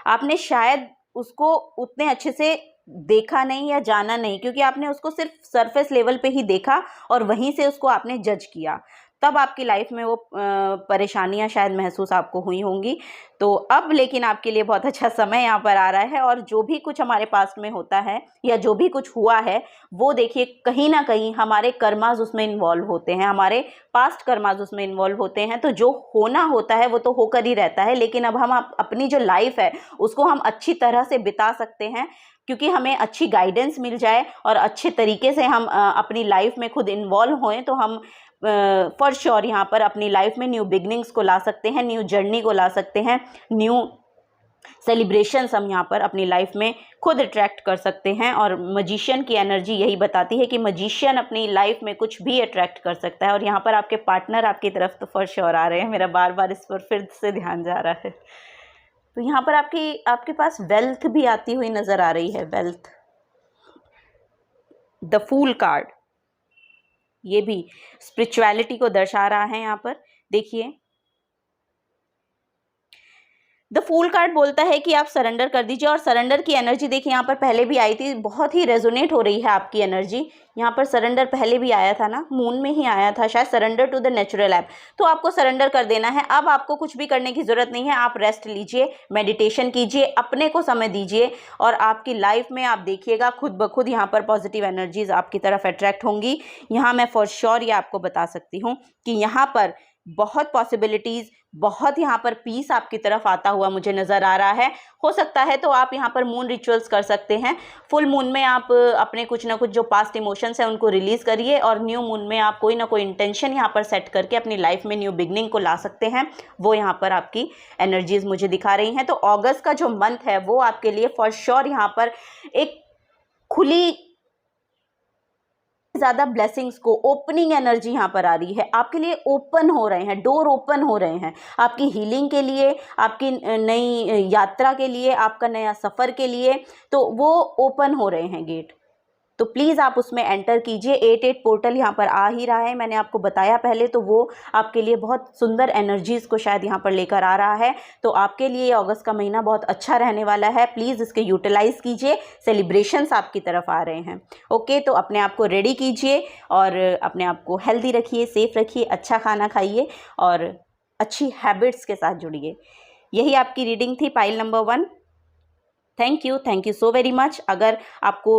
आपने शायद उसको उतने अच्छे से देखा नहीं या जाना नहीं, क्योंकि आपने उसको सिर्फ सरफेस लेवल पे ही देखा और वहीं से उसको आपने जज किया, तब आपकी लाइफ में वो परेशानियां शायद महसूस आपको हुई होंगी। तो अब लेकिन आपके लिए बहुत अच्छा समय यहाँ पर आ रहा है, और जो भी कुछ हमारे पास्ट में होता है या जो भी कुछ हुआ है वो देखिए कहीं ना कहीं हमारे कर्माज उसमें इन्वॉल्व होते हैं, हमारे पास्ट कर्माज उसमें इन्वॉल्व होते हैं। तो जो होना होता है वो तो होकर ही रहता है, लेकिन अब हम अपनी जो लाइफ है उसको हम अच्छी तरह से बिता सकते हैं, क्योंकि हमें अच्छी गाइडेंस मिल जाए और अच्छे तरीके से हम अपनी लाइफ में खुद इन्वॉल्व होएं, तो हम फॉर श्योर यहाँ पर अपनी लाइफ में न्यू बिगनिंग्स को ला सकते हैं, न्यू जर्नी को ला सकते हैं, न्यू सेलिब्रेशंस हम यहाँ पर अपनी लाइफ में खुद अट्रैक्ट कर सकते हैं। और मजिशियन की एनर्जी यही बताती है कि मजिशियन अपनी लाइफ में कुछ भी अट्रैक्ट कर सकता है। और यहाँ पर आपके पार्टनर आपकी तरफ तो फॉर श्योर आ रहे हैं, मेरा बार बार इस पर फिर से ध्यान जा रहा है। तो यहाँ पर आपके पास वेल्थ भी आती हुई नजर आ रही है, वेल्थ। द फूल कार्ड, ये भी स्पिरिचुअलिटी को दर्शा रहा है। यहाँ पर देखिए, द फूल कार्ड बोलता है कि आप सरेंडर कर दीजिए, और सरेंडर की एनर्जी देखिए यहाँ पर पहले भी आई थी, बहुत ही रेजोनेट हो रही है आपकी एनर्जी। यहाँ पर सरेंडर पहले भी आया था ना, मून में ही आया था शायद, surrender to the natural ebb. तो आपको सरेंडर कर देना है, अब आपको कुछ भी करने की जरूरत नहीं है। आप रेस्ट लीजिए, मेडिटेशन कीजिए, अपने को समय दीजिए, और आपकी लाइफ में आप देखिएगा खुद ब खुद यहाँ पर पॉजिटिव एनर्जीज आपकी तरफ अट्रैक्ट होंगी। यहाँ मैं फॉर श्योर ये आपको बता सकती हूँ कि यहाँ पर बहुत पॉसिबिलिटीज, बहुत यहाँ पर पीस आपकी तरफ आता हुआ मुझे नज़र आ रहा है। हो सकता है तो आप यहाँ पर मून रिचुअल्स कर सकते हैं। फुल मून में आप अपने कुछ ना कुछ जो पास्ट इमोशंस हैं उनको रिलीज़ करिए, और न्यू मून में आप कोई ना कोई इंटेंशन यहाँ पर सेट करके अपनी लाइफ में न्यू बिगनिंग को ला सकते हैं। वो यहाँ पर आपकी एनर्जीज मुझे दिखा रही हैं। तो अगस्त का जो मंथ है वो आपके लिए फॉर श्योर यहाँ पर एक खुली ज़्यादा ब्लेसिंग्स को, ओपनिंग एनर्जी यहाँ पर आ रही है आपके लिए। ओपन हो रहे हैं, डोर ओपन हो रहे हैं आपकी हीलिंग के लिए, आपकी नई यात्रा के लिए, आपका नया सफ़र के लिए। तो वो ओपन हो रहे हैं गेट, तो प्लीज़ आप उसमें एंटर कीजिए। 8-8 पोर्टल यहाँ पर आ ही रहा है, मैंने आपको बताया पहले, तो वो आपके लिए बहुत सुंदर एनर्जीज़ को शायद यहाँ पर लेकर आ रहा है। तो आपके लिए अगस्त का महीना बहुत अच्छा रहने वाला है, प्लीज़ इसके यूटिलाइज़ कीजिए। सेलिब्रेशंस आपकी तरफ आ रहे हैं। ओके, तो अपने आप को रेडी कीजिए और अपने आप को हेल्दी रखिए, सेफ रखिए, अच्छा खाना खाइए और अच्छी हैबिट्स के साथ जुड़िए। यही आपकी रीडिंग थी, pile number 1। Thank you so very much. अगर आपको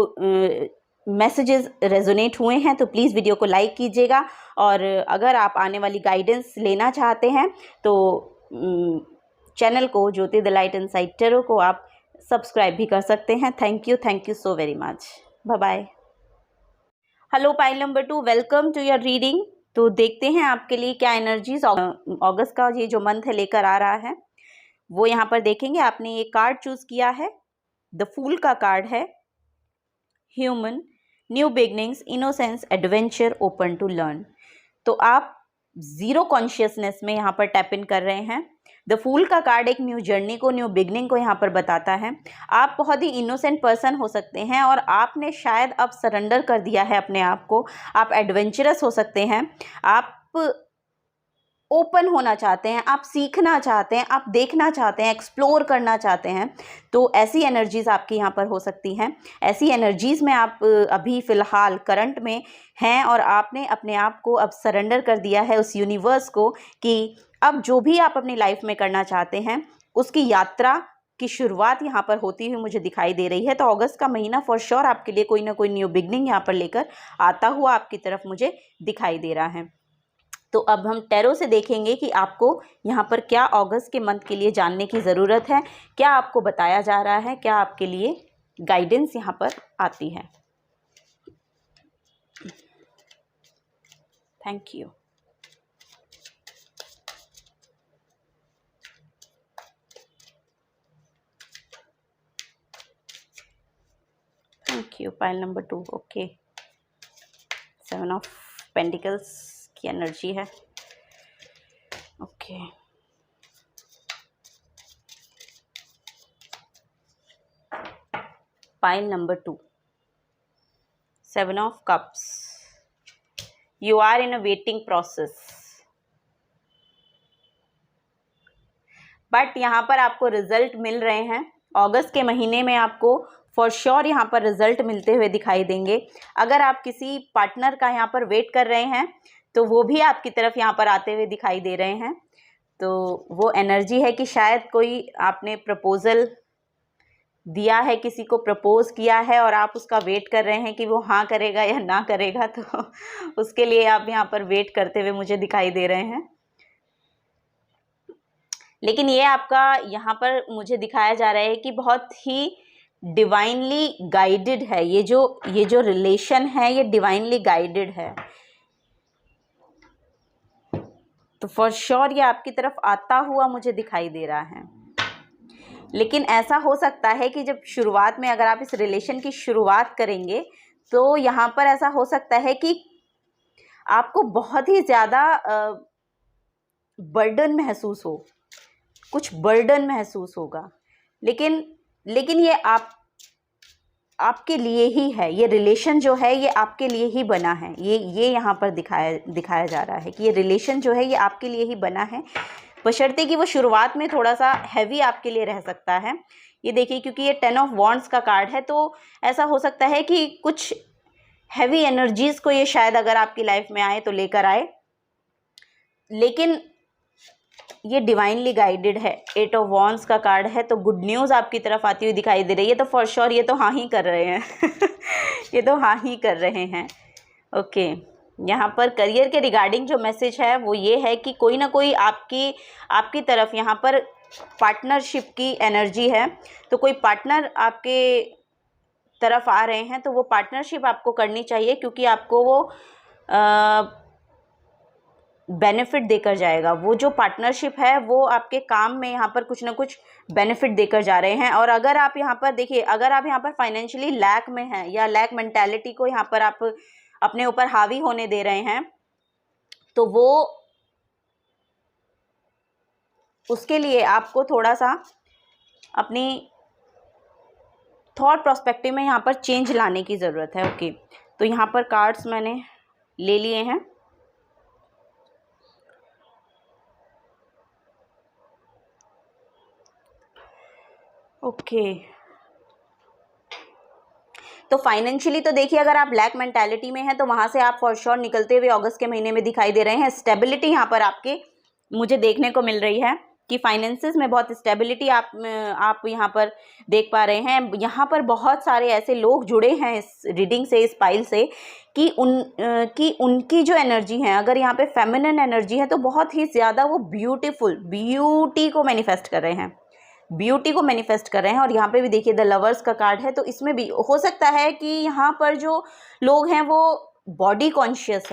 मैसेजेस रेजोनेट हुए हैं तो प्लीज़ वीडियो को लाइक कीजिएगा, और अगर आप आने वाली गाइडेंस लेना चाहते हैं तो चैनल को Jyoti the light inside tarot को आप सब्सक्राइब भी कर सकते हैं। Thank you so very much. Bye bye. Hello pile number 2, welcome to your reading. तो देखते हैं आपके लिए क्या एनर्जीज अगस्त का ये जो मंथ है लेकर आ रहा है। वो यहाँ पर देखेंगे, आपने ये कार्ड चूज़ किया है, द फूल का कार्ड है। Human, new beginnings, innocence, adventure, open to learn. तो आप जीरो कॉन्शियसनेस में यहाँ पर टैप इन कर रहे हैं। द फूल का कार्ड एक न्यू जर्नी को, न्यू बिगनिंग को यहाँ पर बताता है। आप बहुत ही इनोसेंट पर्सन हो सकते हैं और आपने शायद अब सरेंडर कर दिया है अपने आप को। आप एडवेंचरस हो सकते हैं, आप ओपन होना चाहते हैं, आप सीखना चाहते हैं, आप देखना चाहते हैं, एक्सप्लोर करना चाहते हैं। तो ऐसी एनर्जीज़ आपकी यहाँ पर हो सकती हैं। ऐसी एनर्जीज़ में आप अभी फ़िलहाल करंट में हैं, और आपने अपने आप को अब सरेंडर कर दिया है उस यूनिवर्स को कि अब जो भी आप अपनी लाइफ में करना चाहते हैं उसकी यात्रा की शुरुआत यहाँ पर होती हुई मुझे दिखाई दे रही है। तो अगस्त का महीना फॉर श्योर आपके लिए कोई ना कोई न्यू बिगनिंग यहाँ पर लेकर आता हुआ आपकी तरफ मुझे दिखाई दे रहा है। तो अब हम टैरो से देखेंगे कि आपको यहाँ पर क्या अगस्त के मंथ के लिए जानने की ज़रूरत है, क्या आपको बताया जा रहा है, क्या आपके लिए गाइडेंस यहाँ पर आती है। Thank you. Thank you. Pile number 2 okay. 7 of pentacles की एनर्जी है। Okay pile number 2 7 of cups. You are in a waiting process, but यहाँ पर आपको रिजल्ट मिल रहे हैं। अगस्त के महीने में आपको फॉर श्योर यहाँ पर रिजल्ट मिलते हुए दिखाई देंगे। अगर आप किसी पार्टनर का यहाँ पर वेट कर रहे हैं तो वो भी आपकी तरफ यहाँ पर आते हुए दिखाई दे रहे हैं। तो वो एनर्जी है कि शायद कोई आपने प्रपोजल दिया है, किसी को प्रपोज किया है और आप उसका वेट कर रहे हैं कि वो हाँ करेगा या ना करेगा, तो उसके लिए आप यहाँ पर वेट करते हुए मुझे दिखाई दे रहे हैं। लेकिन ये आपका यहाँ पर मुझे दिखाया जा रहा है कि बहुत ही डिवाइनली गाइडेड है। ये जो रिलेशन है ये डिवाइनली गाइडेड है। तो फॉर श्योर ये आपकी तरफ आता हुआ मुझे दिखाई दे रहा है। लेकिन ऐसा हो सकता है कि जब शुरुआत में अगर आप इस रिलेशन की शुरुआत करेंगे तो यहाँ पर ऐसा हो सकता है कि आपको बहुत ही ज़्यादा बर्डन महसूस हो, कुछ बर्डन महसूस होगा। लेकिन ये आपके लिए ही है। ये रिलेशन जो है ये आपके लिए ही बना है। ये यहाँ पर दिखाया जा रहा है कि ये रिलेशन जो है ये आपके लिए ही बना है, बशर्ते कि वो शुरुआत में थोड़ा सा हैवी आपके लिए रह सकता है। ये देखिए, क्योंकि ये 10 ऑफ वॉन्ड्स का कार्ड है तो ऐसा हो सकता है कि कुछ हैवी एनर्जीज़ को ये शायद अगर आपकी लाइफ में आए तो लेकर आए, लेकिन ये डिवाइनली गाइडेड है। 8 ऑफ वॉन्ड्स का कार्ड है तो गुड न्यूज़ आपकी तरफ आती हुई दिखाई दे रही है। तो फॉर श्योर ये तो हाँ ही कर रहे हैं ये तो हाँ ही कर रहे हैं। ओके यहाँ पर करियर के रिगार्डिंग जो मैसेज है वो ये है कि कोई ना कोई आपकी तरफ यहाँ पर पार्टनरशिप की एनर्जी है। तो कोई पार्टनर आपके तरफ आ रहे हैं तो वो पार्टनरशिप आपको करनी चाहिए, क्योंकि आपको वो बेनिफिट देकर जाएगा। वो जो पार्टनरशिप है वो आपके काम में यहाँ पर कुछ ना कुछ बेनिफिट देकर जा रहे हैं। और अगर आप यहाँ पर देखिए, अगर आप यहाँ पर फाइनेंशियली लैक में हैं या लैक मेंटालिटी को यहाँ पर आप अपने ऊपर हावी होने दे रहे हैं तो वो उसके लिए आपको थोड़ा सा अपनी थॉट पर्सपेक्टिव में यहाँ पर चेंज लाने की ज़रूरत है। ओके तो यहाँ पर कार्ड्स मैंने ले लिए हैं। ओके तो फाइनेंशियली तो देखिए, अगर आप ब्लैक मेंटालिटी में हैं तो वहाँ से आप फॉर श्योर निकलते हुए अगस्त के महीने में दिखाई दे रहे हैं। स्टेबिलिटी यहाँ पर आपके मुझे देखने को मिल रही है कि फाइनेंसेस में बहुत स्टेबिलिटी आप यहाँ पर देख पा रहे हैं। यहाँ पर बहुत सारे ऐसे लोग जुड़े हैं इस रीडिंग से, इस पाइल से, कि उनकी जो एनर्जी है, अगर यहाँ पे फेमिनिन एनर्जी है तो बहुत ही ज़्यादा वो ब्यूटी को मैनिफेस्ट कर रहे हैं, ब्यूटी को मैनिफेस्ट कर रहे हैं। और यहाँ पे भी देखिए द लवर्स का कार्ड है, तो इसमें भी हो सकता है कि यहाँ पर जो लोग हैं वो बॉडी कॉन्शियस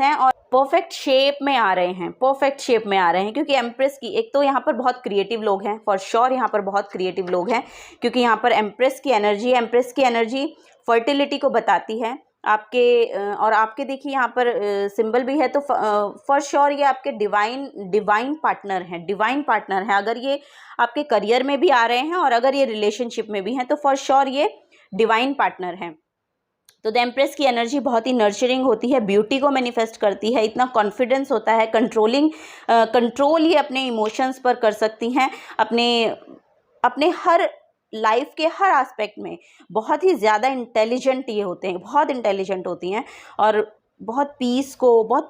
हैं और परफेक्ट शेप में आ रहे हैं, क्योंकि एम्प्रेस की एक तो यहाँ पर बहुत क्रिएटिव लोग हैं, फॉर श्योर यहाँ पर बहुत क्रिएटिव लोग हैं, क्योंकि यहाँ पर एम्प्रेस की एनर्जी फर्टिलिटी को बताती है आपके। और आपके देखिए यहाँ पर सिंबल भी है, तो फॉर श्योर ये आपके डिवाइन पार्टनर हैं। अगर ये आपके करियर में भी आ रहे हैं और अगर ये रिलेशनशिप में भी हैं तो फॉर श्योर ये डिवाइन पार्टनर हैं। तो द एम्प्रेस की एनर्जी बहुत ही नर्चरिंग होती है, ब्यूटी को मैनिफेस्ट करती है, इतना कॉन्फिडेंस होता है, कंट्रोल ये अपने इमोशंस पर कर सकती हैं, अपने हर लाइफ के हर एस्पेक्ट में बहुत ही ज़्यादा इंटेलिजेंट ये होते हैं, बहुत इंटेलिजेंट होती हैं। और बहुत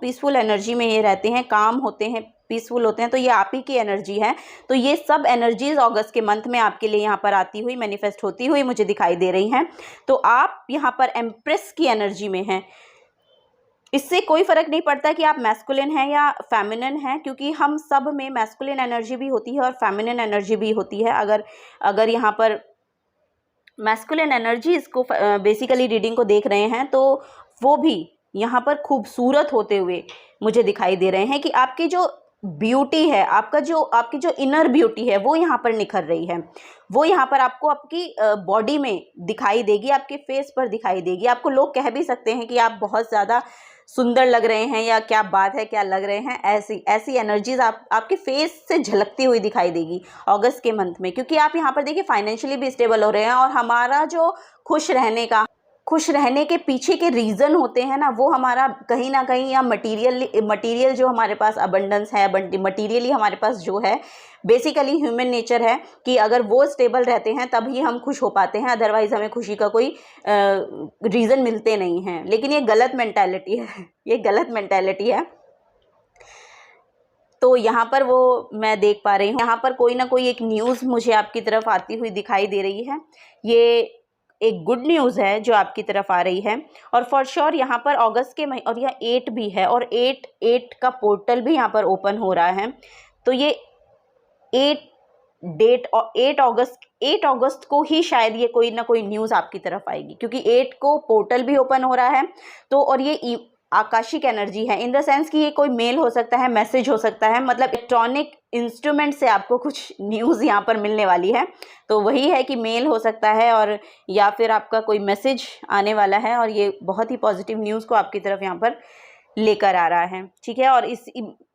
पीसफुल एनर्जी में ये रहते हैं, काम होते हैं, पीसफुल होते हैं। तो ये आप ही की एनर्जी है। तो ये सब एनर्जीज अगस्त के मंथ में आपके लिए यहाँ पर आती हुई, मैनिफेस्ट होती हुई मुझे दिखाई दे रही हैं। तो आप यहाँ पर एम्प्रेस की एनर्जी में हैं। इससे कोई फ़र्क नहीं पड़ता कि आप मैस्कुलिन हैं या फेमिनिन हैं, क्योंकि हम सब में मैस्कुलिन एनर्जी भी होती है और फेमिनिन एनर्जी भी होती है। अगर यहाँ पर मैस्कुलिन एनर्जी इसको बेसिकली रीडिंग को देख रहे हैं, तो वो भी यहाँ पर खूबसूरत होते हुए मुझे दिखाई दे रहे हैं कि आपकी जो ब्यूटी है, आपकी जो इनर ब्यूटी है, वो यहाँ पर निखर रही है। वो यहाँ पर आपको आपकी बॉडी में दिखाई देगी, आपके फेस पर दिखाई देगी। आपको लोग कह भी सकते हैं कि आप बहुत ज़्यादा सुंदर लग रहे हैं, या क्या बात है, क्या लग रहे हैं, ऐसी एनर्जीज आपके फेस से झलकती हुई दिखाई देगी अगस्त के मंथ में। क्योंकि आप यहाँ पर देखिए फाइनेंशियली भी स्टेबल हो रहे हैं, और हमारा जो खुश रहने के पीछे के रीज़न होते हैं ना, वो हमारा कहीं ना कहीं, या मटीरियल जो हमारे पास अबंडेंस है, मटीरियली हमारे पास जो है, बेसिकली ह्यूमन नेचर है कि अगर वो स्टेबल रहते हैं तभी हम खुश हो पाते हैं, अदरवाइज़ हमें खुशी का कोई रीज़न मिलते नहीं हैं। लेकिन ये गलत मेंटालिटी है, ये गलत मेंटालिटी है। तो यहाँ पर वो मैं देख पा रही हूँ, यहाँ पर कोई ना कोई एक न्यूज़ मुझे आपकी तरफ आती हुई दिखाई दे रही है। ये एक गुड न्यूज़ है जो आपकी तरफ आ रही है। और फॉर श्योर यहाँ पर अगस्त के महीने, और यह 8 भी है, और 8 का पोर्टल भी यहाँ पर ओपन हो रहा है। तो ये 8 अगस्त को ही शायद ये कोई ना कोई न्यूज़ आपकी तरफ आएगी, क्योंकि 8 को पोर्टल भी ओपन हो रहा है। तो और ये आकाशिक एनर्जी है, इन द सेंस कि ये कोई मेल हो सकता है, मैसेज हो सकता है, मतलब इलेक्ट्रॉनिक इंस्ट्रूमेंट से आपको कुछ न्यूज़ यहाँ पर मिलने वाली है। तो वही है कि मेल हो सकता है, और या फिर आपका कोई मैसेज आने वाला है, और ये बहुत ही पॉजिटिव न्यूज़ को आपकी तरफ यहाँ पर लेकर आ रहा है। ठीक है। और इस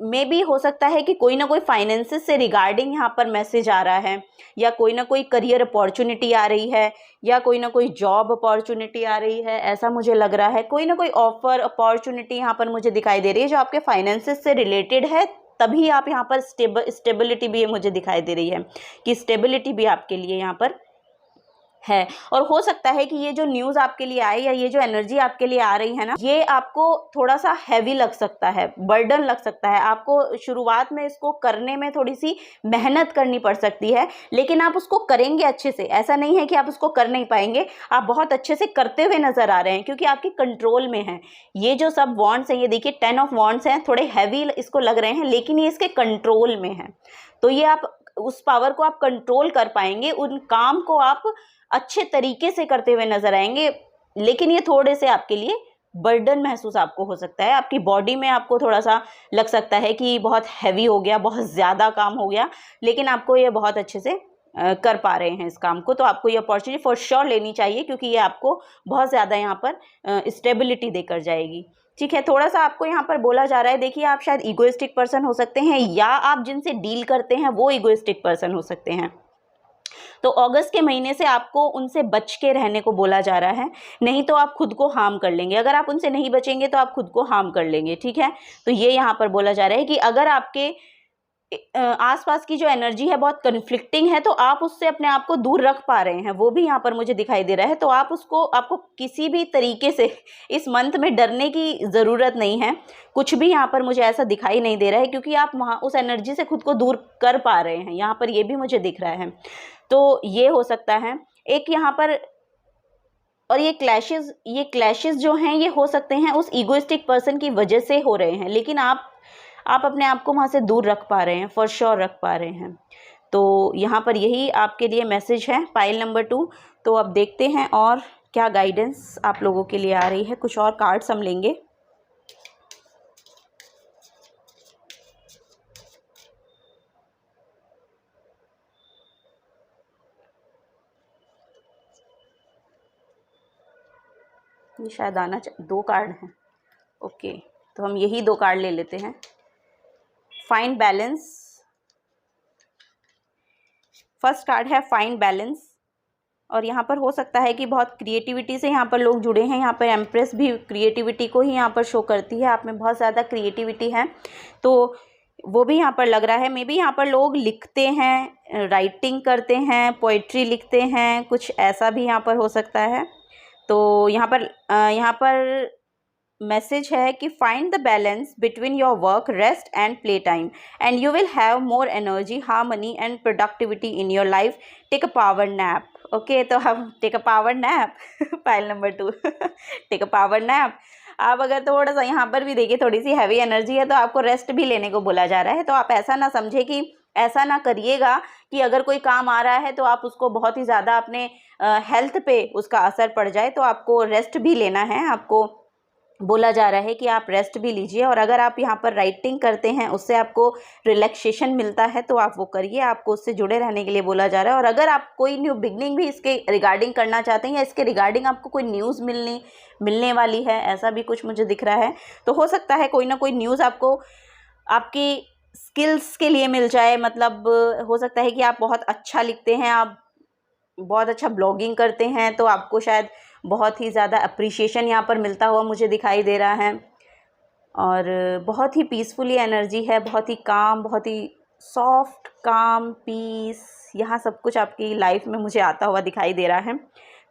में भी हो सकता है कि कोई ना कोई फाइनेंसेस से रिगार्डिंग यहाँ पर मैसेज आ रहा है, या कोई ना कोई करियर अपॉर्चुनिटी आ रही है, या कोई ना कोई जॉब अपॉर्चुनिटी आ रही है, ऐसा मुझे लग रहा है। कोई ना कोई ऑफर अपॉर्चुनिटी यहाँ पर मुझे दिखाई दे रही है जो आपके फाइनेंसेस से रिलेटेड है। तभी आप यहाँ पर स्टेबिलिटी भी मुझे दिखाई दे रही है कि स्टेबिलिटी भी आपके लिए यहाँ पर है। और हो सकता है कि ये जो न्यूज़ आपके लिए आए, या ये जो एनर्जी आपके लिए आ रही है ना, ये आपको थोड़ा सा हैवी लग सकता है, बर्डन लग सकता है। आपको शुरुआत में इसको करने में थोड़ी सी मेहनत करनी पड़ सकती है, लेकिन आप उसको करेंगे अच्छे से। ऐसा नहीं है कि आप उसको कर नहीं पाएंगे, आप बहुत अच्छे से करते हुए नजर आ रहे हैं, क्योंकि आपके कंट्रोल में है। ये जो सब वॉन्ड्स हैं, ये देखिए 10 ऑफ वॉन्ड्स हैं, थोड़े हैवी इसको लग रहे हैं, लेकिन ये इसके कंट्रोल में है। तो ये आप उस पावर को आप कंट्रोल कर पाएंगे, उन काम को आप अच्छे तरीके से करते हुए नजर आएंगे। लेकिन ये थोड़े से आपके लिए बर्डन महसूस आपको हो सकता है, आपकी बॉडी में आपको थोड़ा सा लग सकता है कि बहुत हैवी हो गया, बहुत ज़्यादा काम हो गया, लेकिन आपको ये बहुत अच्छे से कर पा रहे हैं इस काम को। तो आपको ये अपॉर्चुनिटी फॉर श्योर लेनी चाहिए, क्योंकि ये आपको बहुत ज़्यादा यहाँ पर स्टेबिलिटी देकर जाएगी। ठीक है। थोड़ा सा आपको यहाँ पर बोला जा रहा है, देखिए आप शायद इगोइस्टिक पर्सन हो सकते हैं, या आप जिनसे डील करते हैं वो इगोइस्टिक पर्सन हो सकते हैं। तो अगस्त के महीने से आपको उनसे बच के रहने को बोला जा रहा है, नहीं तो आप खुद को हार्म कर लेंगे। अगर आप उनसे नहीं बचेंगे तो आप खुद को हार्म कर लेंगे। ठीक है। तो ये यहाँ पर बोला जा रहा है कि अगर आपके आसपास की जो एनर्जी है बहुत कन्फ्लिक्टिंग है, तो आप उससे अपने आप को दूर रख पा रहे हैं, वो भी यहाँ पर मुझे दिखाई दे रहा है। तो आपको किसी भी तरीके से इस मंथ में डरने की ज़रूरत नहीं है। कुछ भी यहाँ पर मुझे ऐसा दिखाई नहीं दे रहा है, क्योंकि आप वहाँ उस एनर्जी से खुद को दूर कर पा रहे हैं, यहाँ पर ये भी मुझे दिख रहा है। तो ये हो सकता है एक यहाँ पर। और ये क्लैशेस जो हैं, ये हो सकते हैं उस ईगोइस्टिक पर्सन की वजह से हो रहे हैं, लेकिन आप अपने आप को वहाँ से दूर रख पा रहे हैं, फॉर श्योर रख पा रहे हैं। तो यहाँ पर यही आपके लिए मैसेज है पाइल नंबर 2। तो अब देखते हैं और क्या गाइडेंस आप लोगों के लिए आ रही है। कुछ और कार्ड्स हम लेंगे। ये शायद आना 2 कार्ड हैं। ओके, तो हम यही 2 कार्ड ले लेते हैं। Find balance. फर्स्ट कार्ड है फाइंड बैलेंस, और यहाँ पर हो सकता है कि बहुत क्रिएटिविटी से यहाँ पर लोग जुड़े हैं। यहाँ पर एम्प्रेस भी क्रिएटिविटी को ही यहाँ पर शो करती है, आप में बहुत ज़्यादा क्रिएटिविटी है, तो वो भी यहाँ पर लग रहा है। मे बी यहाँ पर लोग लिखते हैं, राइटिंग करते हैं, पोइट्री लिखते हैं, कुछ ऐसा भी यहाँ पर हो सकता है। तो यहाँ पर मैसेज है कि find the balance between your work, rest and play time and you will have more energy, harmony and productivity in your life. Take a power nap. Okay, तो हम take a power nap file number 2 take a power nap. आप अगर थोड़ा सा यहाँ पर भी देखिए, थोड़ी सी हैवी एनर्जी है तो आपको रेस्ट भी लेने को बोला जा रहा है। तो आप ऐसा ना समझे कि ऐसा ना करिएगा कि अगर कोई काम आ रहा है तो आप उसको बहुत ही ज़्यादा अपने हेल्थ पे उसका असर पड़ जाए। तो आपको रेस्ट भी लेना है, आपको बोला जा रहा है कि आप रेस्ट भी लीजिए। और अगर आप यहाँ पर राइटिंग करते हैं, उससे आपको रिलैक्सेशन मिलता है तो आप वो करिए, आपको उससे जुड़े रहने के लिए बोला जा रहा है। और अगर आप कोई न्यू बिगनिंग भी इसके रिगार्डिंग करना चाहते हैं या इसके रिगार्डिंग आपको कोई न्यूज़ मिलने वाली है, ऐसा भी कुछ मुझे दिख रहा है, तो हो सकता है कोई ना कोई न्यूज़ आपको आपकी स्किल्स के लिए मिल जाए। मतलब हो सकता है कि आप बहुत अच्छा लिखते हैं, आप बहुत अच्छा ब्लॉगिंग करते हैं, तो आपको शायद बहुत ही ज़्यादा अप्रिशिएशन यहाँ पर मिलता हुआ मुझे दिखाई दे रहा है। और बहुत ही पीसफुली एनर्जी है, बहुत ही काम, बहुत ही सॉफ्ट काम, पीस, यहाँ सब कुछ आपकी लाइफ में मुझे आता हुआ दिखाई दे रहा है।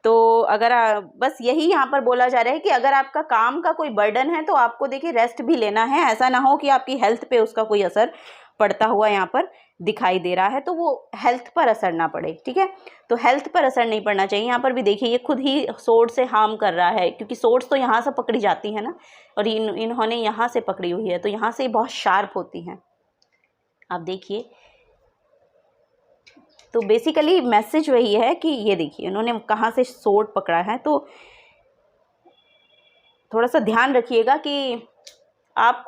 तो अगर बस यही यहाँ पर बोला जा रहा है कि अगर आपका काम का कोई बर्डन है तो आपको देखिए रेस्ट भी लेना है। ऐसा ना हो कि आपकी हेल्थ पे उसका कोई असर पड़ता हुआ यहाँ पर दिखाई दे रहा है, तो वो हेल्थ पर असर ना पड़े, ठीक है। तो हेल्थ पर असर नहीं पड़ना चाहिए। यहाँ पर भी देखिए ये खुद ही सोर्ड से हार्म कर रहा है, क्योंकि सोर्ड्स तो यहाँ से पकड़ी जाती है ना, और इन्होंने यहाँ से पकड़ी हुई है, तो यहाँ से बहुत शार्प होती हैं। आप देखिए, तो बेसिकली मैसेज वही है कि ये देखिए उन्होंने कहाँ से सोर्ड पकड़ा है। तो थोड़ा सा ध्यान रखिएगा कि आप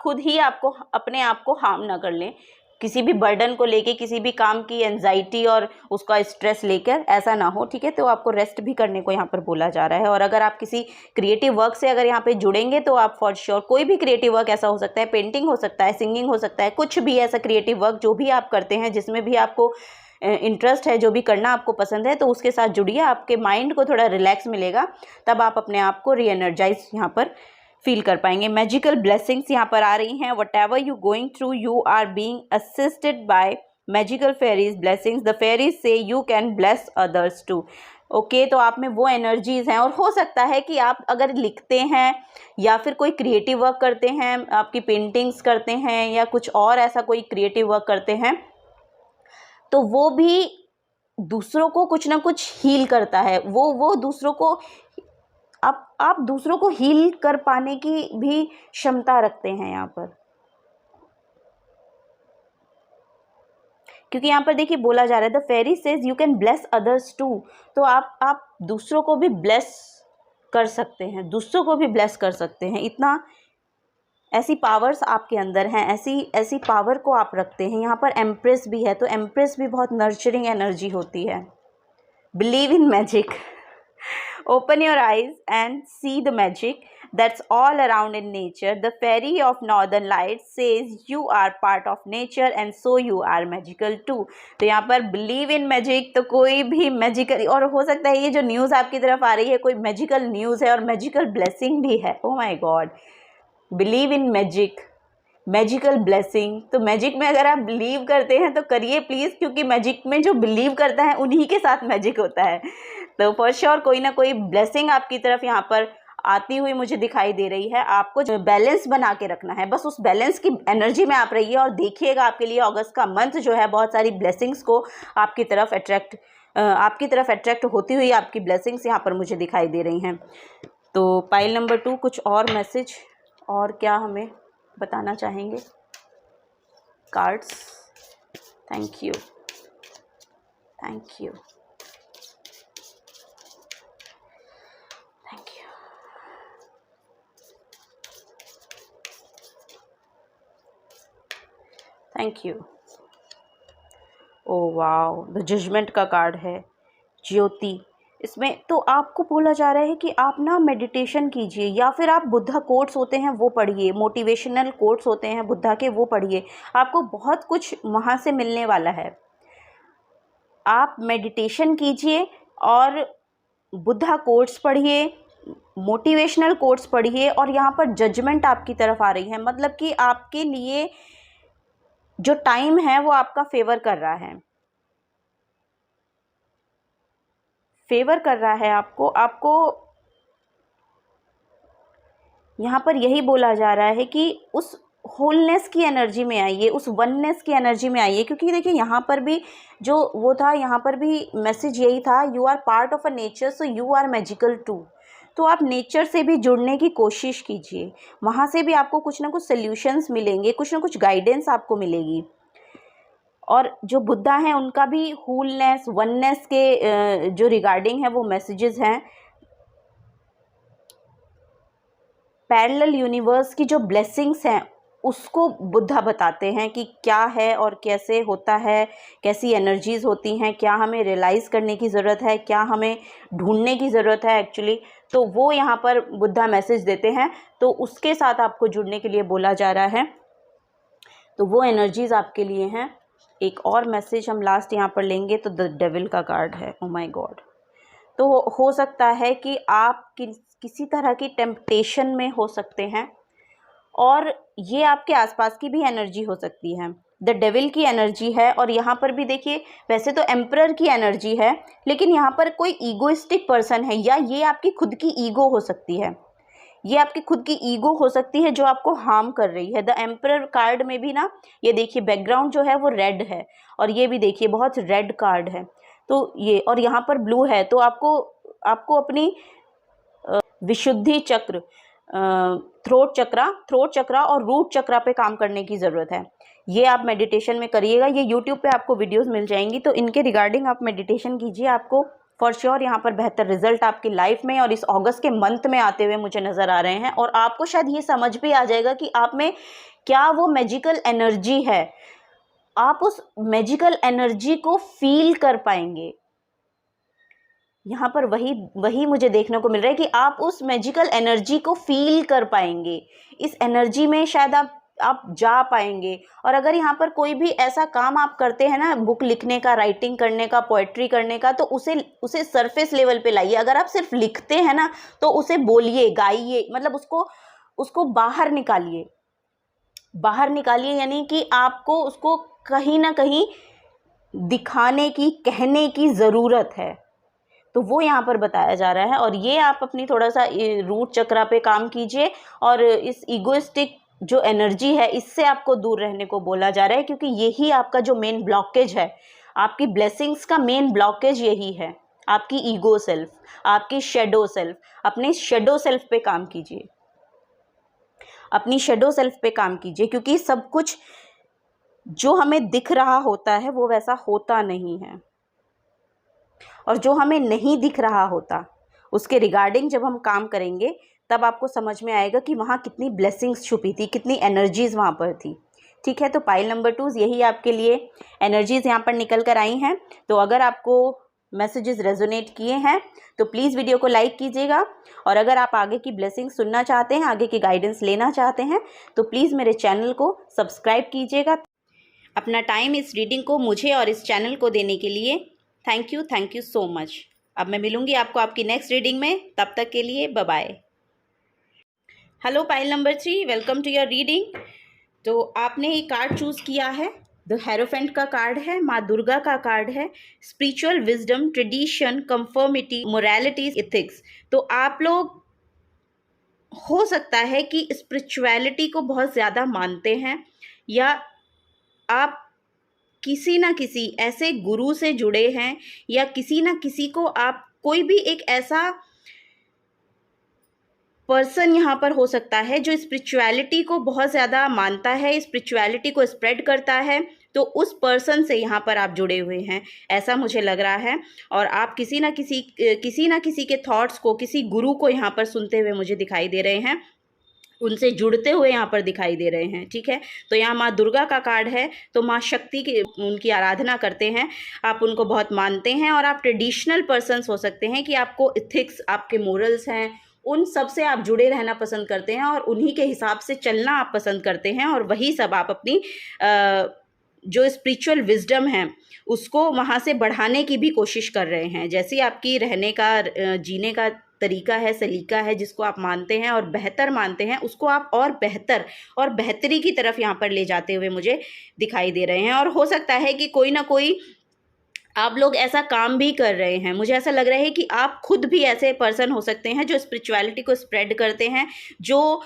खुद ही आपको अपने आप को हार्म ना कर लें, किसी भी बर्डन को लेके, किसी भी काम की एंजाइटी और उसका स्ट्रेस लेकर, ऐसा ना हो, ठीक है। तो आपको रेस्ट भी करने को यहाँ पर बोला जा रहा है। और अगर आप किसी क्रिएटिव वर्क से अगर यहाँ पे जुड़ेंगे तो आप फॉर श्योर, कोई भी क्रिएटिव वर्क ऐसा हो सकता है, पेंटिंग हो सकता है, सिंगिंग हो सकता है, कुछ भी ऐसा क्रिएटिव वर्क जो भी आप करते हैं, जिसमें भी आपको इंटरेस्ट है, जो भी करना आपको पसंद है, तो उसके साथ जुड़िए। आपके माइंड को थोड़ा रिलैक्स मिलेगा, तब आप अपने आप को री एनर्जाइज यहाँ पर फील कर पाएंगे। मैजिकल ब्लेसिंग्स यहाँ पर आ रही हैं। Whatever you going through, you are being assisted by magical fairies blessings. The fairies से you can bless others too. Okay, तो आप में वो एनर्जीज हैं। और हो सकता है कि आप अगर लिखते हैं या फिर कोई क्रिएटिव वर्क करते हैं, आपकी पेंटिंग्स करते हैं या कुछ और ऐसा कोई क्रिएटिव वर्क करते हैं, तो वो भी दूसरों को कुछ ना कुछ हील करता है। वो दूसरों को, आप दूसरों को हील कर पाने की भी क्षमता रखते हैं यहाँ पर, क्योंकि यहाँ पर देखिए बोला जा रहा है the fairy says you can bless others too. तो आप दूसरों को भी ब्लेस कर सकते हैं, दूसरों को भी ब्लेस कर सकते हैं। इतना ऐसी पावर्स आपके अंदर हैं, ऐसी पावर को आप रखते हैं। यहाँ पर एम्प्रेस भी है, तो एम्प्रेस भी बहुत नर्चरिंग एनर्जी होती है। Believe in magic, open your eyes and see the magic that's all around in nature. The fairy of northern lights says you are part of nature and so you are magical too. तो यहाँ पर believe in magic, तो कोई भी magical, और हो सकता है ये जो न्यूज़ आपकी तरफ आ रही है कोई मैजिकल न्यूज़ है और मैजिकल ब्लेसिंग भी है। Oh my God, believe in magic, magical blessing. तो मैजिक में अगर आप बिलीव करते हैं तो करिए प्लीज़, क्योंकि मैजिक में जो बिलीव करता है उन्हीं के साथ मैजिक होता है। तो फॉर श्योर कोई ना कोई ब्लेसिंग आपकी तरफ यहाँ पर आती हुई मुझे दिखाई दे रही है। आपको जो बैलेंस बना के रखना है, बस उस बैलेंस की एनर्जी में आप रहिए और देखिएगा आपके लिए अगस्त का मंथ जो है बहुत सारी ब्लेसिंग्स को आपकी तरफ अट्रैक्ट होती हुई आपकी ब्लेसिंग्स यहाँ पर मुझे दिखाई दे रही हैं। तो पाइल नंबर 2 कुछ और मैसेज और क्या हमें बताना चाहेंगे cards? Thank you, thank you, thank you. Thank you. Oh wow, the judgement का कार्ड है, ज्योति। इसमें तो आपको बोला जा रहा है कि आप ना मेडिटेशन कीजिए, या फिर आप बुद्धा कोट्स होते हैं वो पढ़िए, मोटिवेशनल कोट्स होते हैं बुद्धा के वो पढ़िए। आपको बहुत कुछ वहाँ से मिलने वाला है। आप मेडिटेशन कीजिए और बुद्धा कोट्स पढ़िए, मोटिवेशनल कोट्स पढ़िए। और यहाँ पर जजमेंट आपकी तरफ आ रही है, मतलब कि आपके लिए जो टाइम है वो आपका फेवर कर रहा है, फेवर कर रहा है आपको यहाँ पर यही बोला जा रहा है कि उस होलनेस की एनर्जी में आइए, उस वननेस की एनर्जी में आइए। क्योंकि देखिए यहाँ पर भी जो वो था, यहाँ पर भी मैसेज यही था, you are part of a nature so you are magical too. तो आप नेचर से भी जुड़ने की कोशिश कीजिए, वहाँ से भी आपको कुछ ना कुछ सल्यूशंस मिलेंगे, कुछ ना कुछ गाइडेंस आपको मिलेगी। और जो बुद्धा हैं उनका भी होलनेस वननेस के जो रिगार्डिंग है वो मैसेजेस हैं। पैरेलल यूनिवर्स की जो ब्लेसिंग्स हैं उसको बुद्धा बताते हैं कि क्या है और कैसे होता है, कैसी एनर्जीज़ होती हैं, क्या हमें रियलाइज़ करने की ज़रूरत है, क्या हमें ढूंढने की ज़रूरत है एक्चुअली। तो वो यहाँ पर बुद्धा मैसेज देते हैं, तो उसके साथ आपको जुड़ने के लिए बोला जा रहा है। तो वो एनर्जीज़ आपके लिए हैं। एक और मैसेज हम लास्ट यहाँ पर लेंगे, तो द डेविल का कार्ड है। Oh my God. तो हो सकता है कि आप किसी तरह की टेम्पटेशन में हो सकते हैं, और ये आपके आसपास की भी एनर्जी हो सकती है। द डेविल की एनर्जी है, और यहाँ पर भी देखिए वैसे तो एम्परर की एनर्जी है, लेकिन यहाँ पर कोई ईगोइस्टिक पर्सन है, या ये आपकी खुद की ईगो हो सकती है। ये आपकी खुद की ईगो हो सकती है जो आपको हार्म कर रही है। द एम्परर कार्ड में भी ना, ये देखिए बैकग्राउंड जो है वो रेड है, और ये भी देखिए बहुत रेड कार्ड है। तो ये, और यहाँ पर ब्लू है। तो आपको अपनी विशुद्धि चक्र, थ्रोट चक्रा और रूट चक्रा पे काम करने की ज़रूरत है। ये आप मेडिटेशन में करिएगा। ये यूट्यूब पे आपको वीडियोस मिल जाएंगी, तो इनके रिगार्डिंग आप मेडिटेशन कीजिए। आपको फॉर श्योर यहाँ पर बेहतर रिजल्ट आपकी लाइफ में और इस अगस्त के मंथ में आते हुए मुझे नज़र आ रहे हैं। और आपको शायद ये समझ भी आ जाएगा कि आप में क्या वो मैजिकल एनर्जी है। आप उस मैजिकल एनर्जी को फील कर पाएंगे। यहाँ पर वही मुझे देखने को मिल रहा है कि आप उस मैजिकल एनर्जी को फील कर पाएंगे। इस एनर्जी में शायद आप जा पाएंगे। और अगर यहाँ पर कोई भी ऐसा काम आप करते हैं ना, बुक लिखने का, राइटिंग करने का, पोएट्री करने का, तो उसे सरफेस लेवल पे लाइए। अगर आप सिर्फ लिखते हैं ना, तो उसे बोलिए, गाइए, मतलब उसको बाहर निकालिए। यानी कि आपको उसको कहीं ना कहीं दिखाने की, कहने की ज़रूरत है। तो वो यहाँ पर बताया जा रहा है। और ये आप अपनी थोड़ा सा रूट चक्रा पे काम कीजिए, और इस ईगोइस्टिक जो एनर्जी है इससे आपको दूर रहने को बोला जा रहा है, क्योंकि यही आपका जो मेन ब्लॉकेज है। आपकी ब्लेसिंग्स का मेन ब्लॉकेज यही है, आपकी ईगो सेल्फ, आपकी शेडो सेल्फ। अपने शेडो सेल्फ पे काम कीजिए, अपनी शेडो सेल्फ पे काम कीजिए, क्योंकि सब कुछ जो हमें दिख रहा होता है वो वैसा होता नहीं है। और जो हमें नहीं दिख रहा होता उसके रिगार्डिंग जब हम काम करेंगे, तब आपको समझ में आएगा कि वहाँ कितनी ब्लेसिंग्स छुपी थी, कितनी एनर्जीज़ वहाँ पर थी। ठीक है, तो पाइल नंबर 2 यही आपके लिए एनर्जीज़ यहाँ पर निकल कर आई हैं। तो अगर आपको मैसेजेस रेजोनेट किए हैं तो प्लीज़ वीडियो को लाइक कीजिएगा। और अगर आप आगे की ब्लेसिंग सुनना चाहते हैं, आगे की गाइडेंस लेना चाहते हैं, तो प्लीज़ मेरे चैनल को सब्सक्राइब कीजिएगा। अपना टाइम इस रीडिंग को मुझे और इस चैनल को देने के लिए थैंक यू सो मच। अब मैं मिलूंगी आपको आपकी नेक्स्ट रीडिंग में, तब तक के लिए bye bye. Hello pile number 3, welcome to your reading. तो आपने ये कार्ड चूज़ किया है, द हेरोफेंट का कार्ड है, माँ दुर्गा का कार्ड है, spiritual wisdom, tradition, conformity, morality, ethics. तो आप लोग हो सकता है कि स्पिरिचुअलिटी को बहुत ज़्यादा मानते हैं, या आप किसी ना किसी ऐसे गुरु से जुड़े हैं, या किसी ना किसी को आप कोई भी एक ऐसा पर्सन यहाँ पर हो सकता है जो स्पिरिचुअलिटी को बहुत ज़्यादा मानता है, स्पिरिचुअलिटी को स्प्रेड करता है। तो उस पर्सन से यहाँ पर आप जुड़े हुए हैं, ऐसा मुझे लग रहा है। और आप किसी ना किसी के थॉट्स को, किसी गुरु को यहाँ पर सुनते हुए मुझे दिखाई दे रहे हैं, उनसे जुड़ते हुए यहाँ पर दिखाई दे रहे हैं। ठीक है, तो यहाँ माँ दुर्गा का कार्ड है, तो माँ शक्ति की उनकी आराधना करते हैं, आप उनको बहुत मानते हैं। और आप ट्रेडिशनल पर्सन्स हो सकते हैं कि आपको इथिक्स, आपके मोरल्स हैं, उन सब से आप जुड़े रहना पसंद करते हैं, और उन्हीं के हिसाब से चलना आप पसंद करते हैं। और वही सब आप अपनी जो स्पिरिचुअल विजडम है उसको वहाँ से बढ़ाने की भी कोशिश कर रहे हैं। जैसे आपकी रहने का, जीने का तरीका है, सलीका है, जिसको आप मानते हैं और बेहतर मानते हैं, उसको आप और बेहतर और बेहतरी की तरफ यहाँ पर ले जाते हुए मुझे दिखाई दे रहे हैं। और हो सकता है कि कोई ना कोई आप लोग ऐसा काम भी कर रहे हैं, मुझे ऐसा लग रहा है कि आप खुद भी ऐसे पर्सन हो सकते हैं जो स्पिरिचुअलिटी को स्प्रेड करते हैं, जो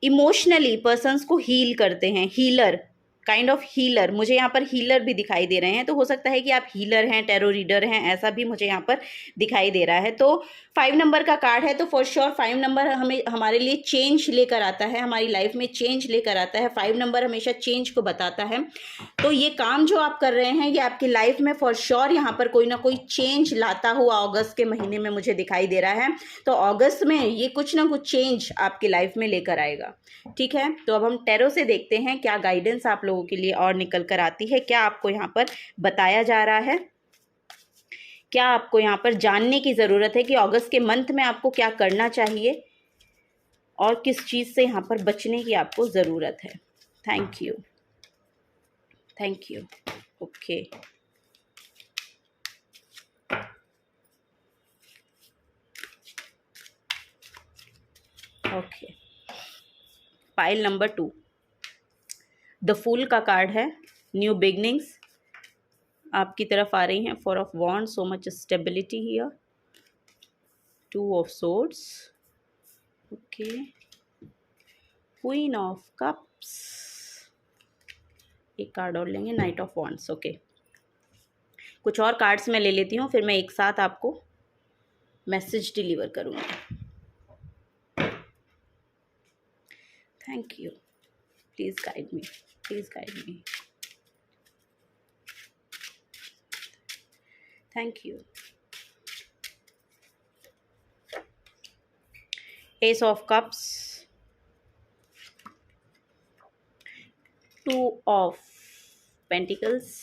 इमोशनली पर्सन्स को हील करते हैं, हीलर, काइंड ऑफ हीलर। मुझे यहाँ पर हीलर भी दिखाई दे रहे हैं, तो हो सकता है कि आप हीलर हैं, टैरो रीडर हैं, ऐसा भी मुझे यहाँ पर दिखाई दे रहा है। तो 5 नंबर का कार्ड है, तो फॉर श्योर 5 नंबर हमें हमारे लिए चेंज लेकर आता है, हमारी लाइफ में चेंज लेकर आता है। 5 नंबर हमेशा चेंज को बताता है। तो ये काम जो आप कर रहे हैं ये आपकी लाइफ में फॉर श्योर यहाँ पर कोई ना कोई चेंज लाता हुआ अगस्त के महीने में मुझे दिखाई दे रहा है। तो अगस्त में ये कुछ ना कुछ चेंज आपकी लाइफ में लेकर आएगा। ठीक है, तो अब हम टैरो से देखते हैं क्या गाइडेंस आप लोगों के लिए और निकल कर आती है, क्या आपको यहाँ पर बताया जा रहा है, क्या आपको यहाँ पर जानने की ज़रूरत है कि अगस्त के मंथ में आपको क्या करना चाहिए और किस चीज़ से यहाँ पर बचने की आपको ज़रूरत है। Thank you, thank you. Okay, okay. Pile number 2 the fool का कार्ड है, न्यू बिगनिंग्स आपकी तरफ आ रही हैं। 4 of wand, so much stability here, 2 of swords, okay, queen of cups, एक कार्ड और लेंगे, नाइट ऑफ वॉन्ड्स। ओके, कुछ और कार्ड्स मैं ले लेती हूँ, फिर मैं एक साथ आपको मैसेज डिलीवर करूँगी। Thank you, please guide me, please guide me, thank you. Ace of cups, 2 of pentacles,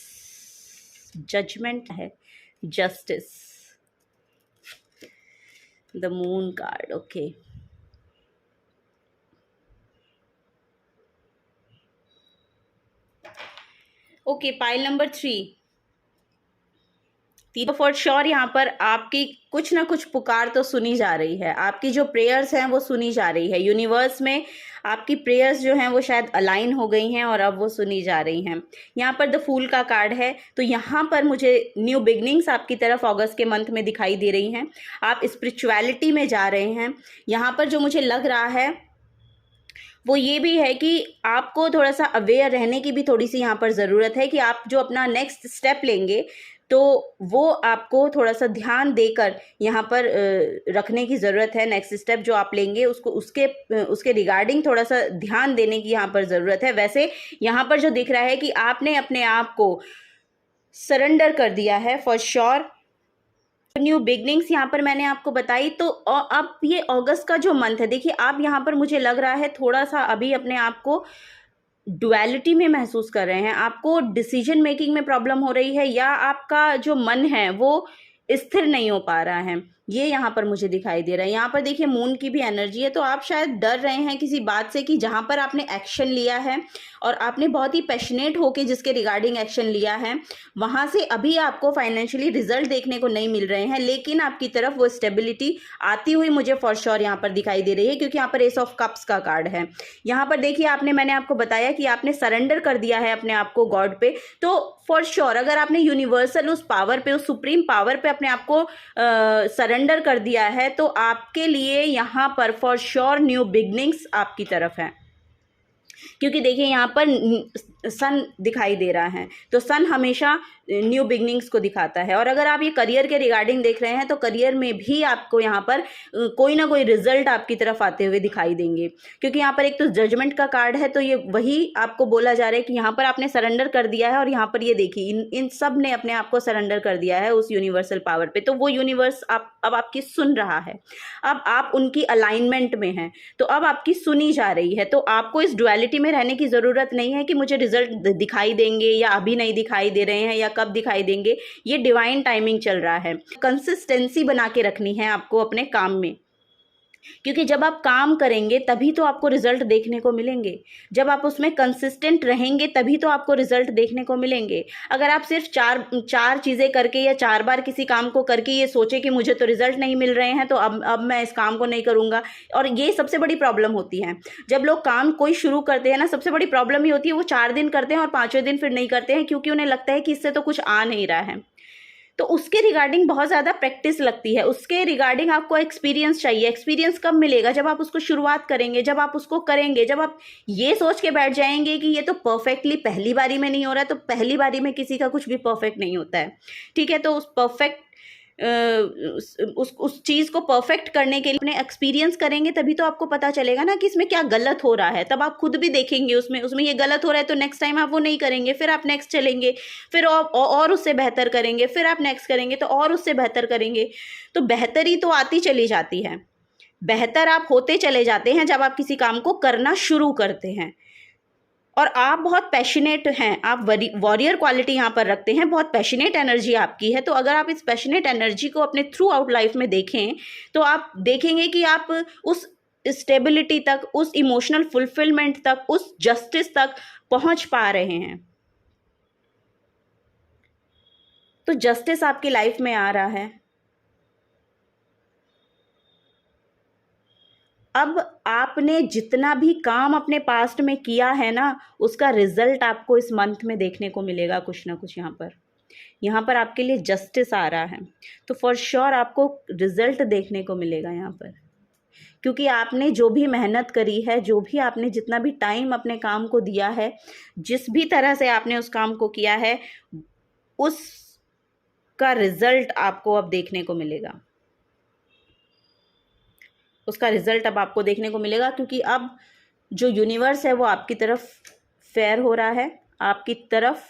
judgement है, justice, the moon card. Okay, okay, pile number 3 तो फॉर श्योर यहाँ पर आपकी कुछ ना कुछ पुकार तो सुनी जा रही है, आपकी जो प्रेयर्स हैं वो सुनी जा रही है। यूनिवर्स में आपकी प्रेयर्स जो हैं वो शायद अलाइन हो गई हैं और अब वो सुनी जा रही हैं। यहाँ पर द फूल का कार्ड है, तो यहाँ पर मुझे न्यू बिगनिंग्स आपकी तरफ अगस्त के मंथ में दिखाई दे रही हैं। आप स्पिरिचुअलिटी में जा रहे हैं। यहाँ पर जो मुझे लग रहा है वो ये भी है कि आपको थोड़ा सा अवेयर रहने की भी थोड़ी सी यहाँ पर ज़रूरत है कि आप जो अपना नेक्स्ट स्टेप लेंगे तो वो आपको थोड़ा सा ध्यान देकर यहाँ पर रखने की ज़रूरत है। नेक्स्ट स्टेप जो आप लेंगे उसको उसके रिगार्डिंग थोड़ा सा ध्यान देने की यहाँ पर ज़रूरत है। वैसे यहाँ पर जो दिख रहा है कि आपने अपने आप को सरेंडर कर दिया है फॉर श्योर। न्यू बिगनिंग्स यहाँ पर मैंने आपको बताई। तो अब ये अगस्त का जो मंथ है, देखिए आप यहाँ पर मुझे लग रहा है थोड़ा सा अभी अपने आप को डुअलिटी में महसूस कर रहे हैं। आपको डिसीजन मेकिंग में प्रॉब्लम हो रही है या आपका जो मन है वो स्थिर नहीं हो पा रहा है, ये यहाँ पर मुझे दिखाई दे रहा है। यहाँ पर देखिए मून की भी एनर्जी है, तो आप शायद डर रहे हैं किसी बात से कि जहाँ पर आपने एक्शन लिया है और आपने बहुत ही पैशनेट होके जिसके रिगार्डिंग एक्शन लिया है वहाँ से अभी आपको फाइनेंशियली रिजल्ट देखने को नहीं मिल रहे हैं, लेकिन आपकी तरफ वो स्टेबिलिटी आती हुई मुझे फॉर श्योर यहाँ पर दिखाई दे रही है, क्योंकि यहाँ पर एस ऑफ कप्स का कार्ड है। यहाँ पर देखिए मैंने आपको बताया कि आपने सरेंडर कर दिया है अपने आप को गॉड पे। तो फॉर श्योर अगर आपने यूनिवर्सल उस पावर पे, उस सुप्रीम पावर पे अपने आप को सरेंडर कर दिया है तो आपके लिए यहाँ पर फॉर श्योर न्यू बिगनिंग्स आपकी तरफ है। क्योंकि देखिए यहाँ पर सन दिखाई दे रहा है, तो सन हमेशा न्यू बिगनिंग्स को दिखाता है। और अगर आप ये करियर के रिगार्डिंग देख रहे हैं तो करियर में भी आपको यहाँ पर कोई ना कोई रिजल्ट आपकी तरफ आते हुए दिखाई देंगे, क्योंकि यहाँ पर एक तो जजमेंट का कार्ड है, तो ये वही आपको बोला जा रहा है कि यहाँ पर आपने सरेंडर कर दिया है। और यहाँ पर ये देखिए इन सब ने अपने आप को सरेंडर कर दिया है उस यूनिवर्सल पावर पे, तो वो यूनिवर्स अब आपकी सुन रहा है। अब आप उनकी अलाइनमेंट में हैं, तो अब आपकी सुनी जा रही है। तो आपको इस डुअलिटी में रहने की ज़रूरत नहीं है कि मुझे रिजल्ट दिखाई देंगे या अभी नहीं दिखाई दे रहे हैं या कब दिखाई देंगे। ये डिवाइन टाइमिंग चल रहा है। कंसिस्टेंसी बना के रखनी है आपको अपने काम में, क्योंकि जब आप काम करेंगे तभी तो आपको रिजल्ट देखने को मिलेंगे। जब आप उसमें कंसिस्टेंट रहेंगे तभी तो आपको रिजल्ट देखने को मिलेंगे। अगर आप सिर्फ चार चीज़ें करके या 4 बार किसी काम को करके ये सोचे कि मुझे तो रिजल्ट नहीं मिल रहे हैं तो अब मैं इस काम को नहीं करूँगा, और ये सबसे बड़ी प्रॉब्लम होती है। जब लोग काम कोई शुरू करते हैं ना, सबसे बड़ी प्रॉब्लम ये होती है वो 4 दिन करते हैं और 5वें दिन फिर नहीं करते हैं, क्योंकि उन्हें लगता है कि इससे तो कुछ आ नहीं रहा है। तो उसके रिगार्डिंग बहुत ज़्यादा प्रैक्टिस लगती है, उसके रिगार्डिंग आपको एक्सपीरियंस चाहिए। एक्सपीरियंस कब मिलेगा? जब आप उसको शुरुआत करेंगे, जब आप उसको करेंगे, जब आप ये सोच के बैठ जाएंगे कि ये तो परफेक्टली पहली बारी में नहीं हो रहा है। तो पहली बारी में किसी का कुछ भी परफेक्ट नहीं होता है, ठीक है। तो उस परफेक्ट उस चीज़ को परफेक्ट करने के लिए अपने एक्सपीरियंस करेंगे, तभी तो आपको पता चलेगा ना कि इसमें क्या गलत हो रहा है। तब आप खुद भी देखेंगे उसमें ये गलत हो रहा है, तो नेक्स्ट टाइम आप वो नहीं करेंगे, फिर आप नेक्स्ट चलेंगे, फिर और उससे बेहतर करेंगे, फिर आप नेक्स्ट करेंगे तो और उससे बेहतर करेंगे। तो बेहतरी तो आती चली जाती है, बेहतर आप होते चले जाते हैं जब आप किसी काम को करना शुरू करते हैं। और आप बहुत पैशनेट हैं, आप वॉरियर क्वालिटी यहाँ पर रखते हैं, बहुत पैशनेट एनर्जी आपकी है। तो अगर आप इस पैशनेट एनर्जी को अपने थ्रू आउट लाइफ में देखें, तो आप देखेंगे कि आप उस स्टेबिलिटी तक, उस इमोशनल फुलफिलमेंट तक, उस जस्टिस तक पहुँच पा रहे हैं। तो जस्टिस आपकी लाइफ में आ रहा है। अब आपने जितना भी काम अपने पास्ट में किया है ना, उसका रिजल्ट आपको इस मंथ में देखने को मिलेगा कुछ ना कुछ। यहाँ पर आपके लिए जस्टिस आ रहा है, तो फॉर श्योर आपको रिजल्ट देखने को मिलेगा यहाँ पर। क्योंकि आपने जो भी मेहनत करी है, जो भी आपने जितना भी टाइम अपने काम को दिया है, जिस भी तरह से आपने उस काम को किया है, उसका रिजल्ट आपको अब देखने को मिलेगा। उसका रिजल्ट अब आपको देखने को मिलेगा, क्योंकि अब जो यूनिवर्स है वो आपकी तरफ फेयर हो रहा है, आपकी तरफ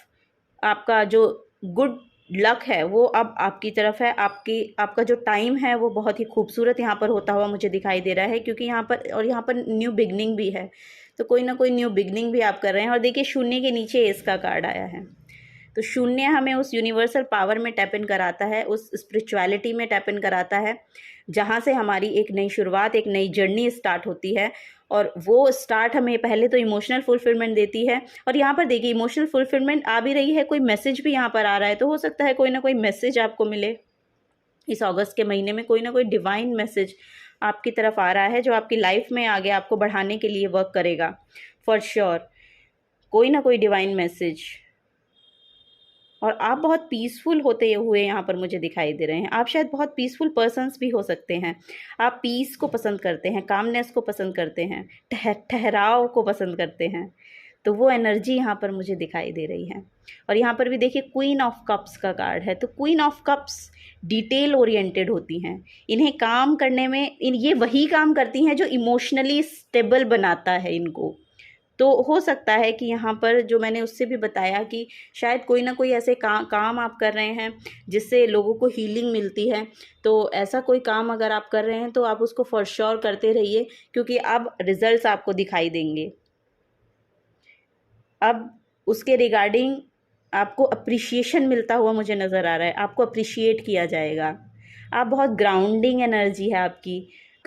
आपका जो गुड लक है वो अब आपकी तरफ है। आपका जो टाइम है वो बहुत ही खूबसूरत यहाँ पर होता हुआ मुझे दिखाई दे रहा है, क्योंकि यहाँ पर न्यू बिगनिंग भी है। तो कोई ना कोई न्यू बिगनिंग भी आप कर रहे हैं। और देखिए, शून्य के नीचे इसका कार्ड आया है। तो शून्य हमें उस यूनिवर्सल पावर में टैप इन कराता है, उस स्पिरिचुअलिटी में टैप इन कराता है, जहाँ से हमारी एक नई शुरुआत, एक नई जर्नी स्टार्ट होती है। और वो स्टार्ट हमें पहले तो इमोशनल फुलफिलमेंट देती है। और यहाँ पर देखिए, इमोशनल फुलफिलमेंट आ भी रही है, कोई मैसेज भी यहाँ पर आ रहा है। तो हो सकता है कोई ना कोई मैसेज आपको मिले इस अगस्त के महीने में, कोई ना कोई डिवाइन मैसेज आपकी तरफ आ रहा है, जो आपकी लाइफ में आगे आपको बढ़ाने के लिए वर्क करेगा फॉर श्योर। कोई ना कोई डिवाइन मैसेज। और आप बहुत पीसफुल होते हुए यहाँ पर मुझे दिखाई दे रहे हैं। आप शायद बहुत पीसफुल पर्सन्स भी हो सकते हैं। आप पीस को पसंद करते हैं, कामनेस को पसंद करते हैं, ठहराव को पसंद करते हैं। तो वो एनर्जी यहाँ पर मुझे दिखाई दे रही है। और यहाँ पर भी देखिए, क्वीन ऑफ कप्स का कार्ड है। तो queen of cups detail oriented होती हैं। इन्हें काम करने में ये वही काम करती हैं जो इमोशनली स्टेबल बनाता है इनको। तो हो सकता है कि यहाँ पर जो मैंने उससे भी बताया कि शायद कोई ना कोई ऐसे काम आप कर रहे हैं जिससे लोगों को हीलिंग मिलती है। तो ऐसा कोई काम अगर आप कर रहे हैं तो आप उसको फॉर श्योर करते रहिए, क्योंकि अब रिजल्ट्स आपको दिखाई देंगे। अब उसके रिगार्डिंग आपको अप्रिशिएशन मिलता हुआ मुझे नज़र आ रहा है। आपको अप्रिशिएट किया जाएगा। आप बहुत ग्राउंडिंग एनर्जी है आपकी।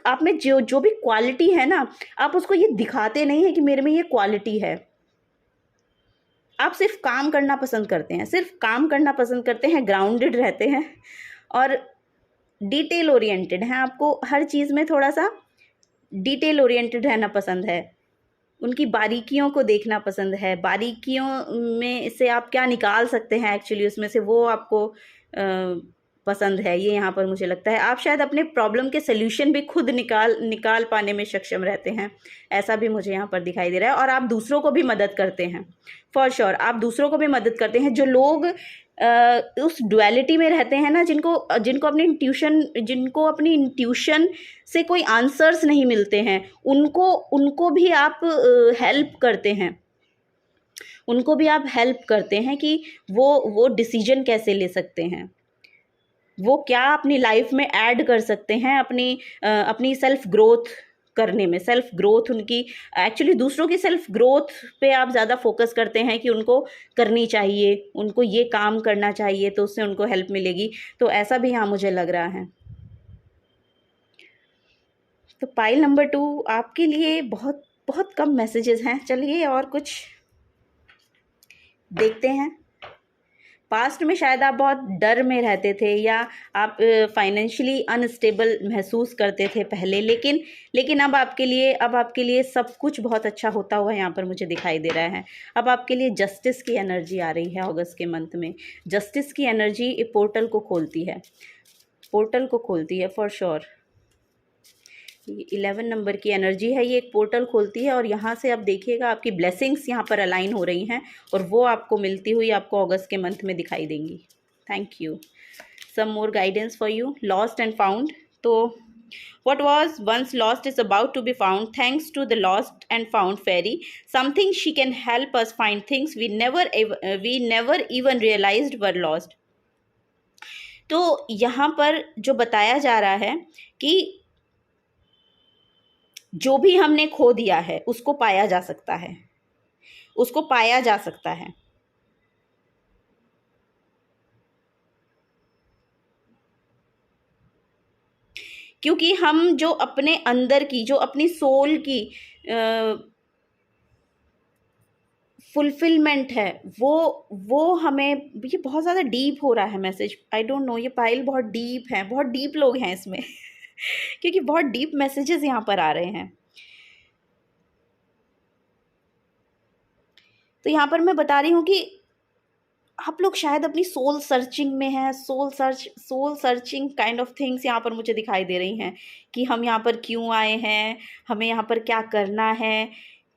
आप में जो भी क्वालिटी है ना, आप उसको ये दिखाते नहीं है कि मेरे में ये क्वालिटी है। आप सिर्फ काम करना पसंद करते हैं, सिर्फ काम करना पसंद करते हैं, ग्राउंडेड रहते हैं और डिटेल ओरिएंटेड हैं। आपको हर चीज़ में थोड़ा सा डिटेल ओरिएंटेड रहना पसंद है, उनकी बारीकियों को देखना पसंद है। बारीकियों में से आप क्या निकाल सकते हैं एक्चुअली उसमें से, वो आपको पसंद है। ये यहाँ पर मुझे लगता है आप शायद अपने प्रॉब्लम के सल्यूशन भी खुद निकाल पाने में सक्षम रहते हैं, ऐसा भी मुझे यहाँ पर दिखाई दे रहा है। और आप दूसरों को भी मदद करते हैं फॉर श्योर। आप दूसरों को भी मदद करते हैं। जो लोग उस डुअलिटी में रहते हैं ना, जिनको अपनी इंट्यूशन से कोई आंसर्स नहीं मिलते हैं, उनको भी आप हेल्प करते हैं। उनको भी आप हेल्प करते हैं कि वो डिसीजन कैसे ले सकते हैं, वो क्या अपनी लाइफ में ऐड कर सकते हैं अपनी सेल्फ ग्रोथ करने में। सेल्फ ग्रोथ उनकी एक्चुअली दूसरों की सेल्फ ग्रोथ पे आप ज़्यादा फोकस करते हैं कि उनको करनी चाहिए, उनको ये काम करना चाहिए, तो उससे उनको हेल्प मिलेगी। तो ऐसा भी यहाँ मुझे लग रहा है। तो पाइल नंबर 2 आपके लिए बहुत बहुत कम मैसेजेस हैं। चलिए और कुछ देखते हैं। पास्ट में शायद आप बहुत डर में रहते थे या आप फाइनेंशियली अनस्टेबल महसूस करते थे पहले, लेकिन अब आपके लिए सब कुछ बहुत अच्छा होता हुआ यहाँ पर मुझे दिखाई दे रहा है। अब आपके लिए जस्टिस की एनर्जी आ रही है अगस्त के मंथ में। जस्टिस की एनर्जी एक पोर्टल को खोलती है, पोर्टल को खोलती है फॉर श्योर। 11 नंबर की एनर्जी है, ये एक पोर्टल खोलती है और यहाँ से आप देखिएगा आपकी ब्लेसिंग्स यहाँ पर अलाइन हो रही हैं और वो आपको मिलती हुई आपको अगस्त के मंथ में दिखाई देंगी। Thank you. Some more guidance for you. Lost and found. तो what was once lost is about to be found thanks to the lost and found fairy. Something she can help us find things we never even realized were lost. तो यहाँ पर जो बताया जा रहा है कि जो भी हमने खो दिया है उसको पाया जा सकता है, उसको पाया जा सकता है। क्योंकि हम जो अपने अंदर की, जो अपनी सोल की फुलफिलमेंट है, वो हमें, ये बहुत ज़्यादा डीप हो रहा है मैसेज, आई डोंट नो, ये पाइल बहुत डीप है, बहुत डीप लोग हैं इसमें क्योंकि बहुत डीप मैसेजेस यहाँ पर आ रहे हैं। तो यहाँ पर मैं बता रही हूँ कि आप लोग शायद अपनी सोल सर्चिंग में हैं, soul searching kind of things यहाँ पर मुझे दिखाई दे रही हैं कि हम यहाँ पर क्यों आए हैं, हमें यहाँ पर क्या करना है।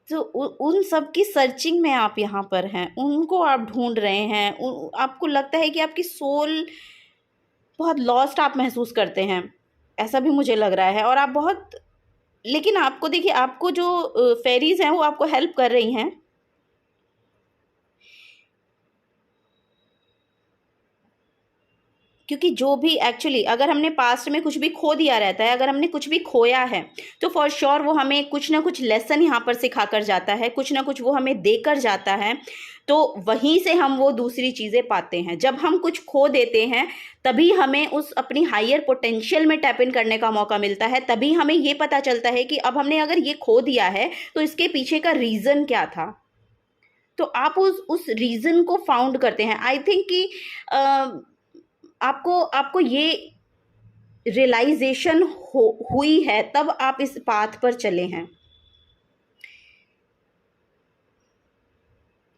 तो उन सब की सर्चिंग में आप यहाँ पर हैं, उनको आप ढूंढ रहे हैं। आपको लगता है कि आपकी सोल बहुत लॉस्ट आप महसूस करते हैं, ऐसा भी मुझे लग रहा है। और आप बहुत, लेकिन आपको देखिए, आपको जो फेरीज हैं वो आपको हेल्प कर रही हैं। क्योंकि जो भी एक्चुअली, अगर हमने पास्ट में कुछ भी खो दिया रहता है, अगर हमने कुछ भी खोया है, तो फॉर श्योर वो हमें कुछ ना कुछ लेसन यहाँ पर सिखा कर जाता है, कुछ ना कुछ वो हमें देकर जाता है। तो वहीं से हम वो दूसरी चीज़ें पाते हैं। जब हम कुछ खो देते हैं तभी हमें उस अपनी हायर पोटेंशियल में टैप इन करने का मौका मिलता है, तभी हमें ये पता चलता है कि अब हमने अगर ये खो दिया है तो इसके पीछे का रीज़न क्या था। तो आप उस रीज़न को फाउंड करते हैं। आई थिंक कि आपको ये रियलाइजेशन हुई है, तब आप इस पाथ पर चले हैं।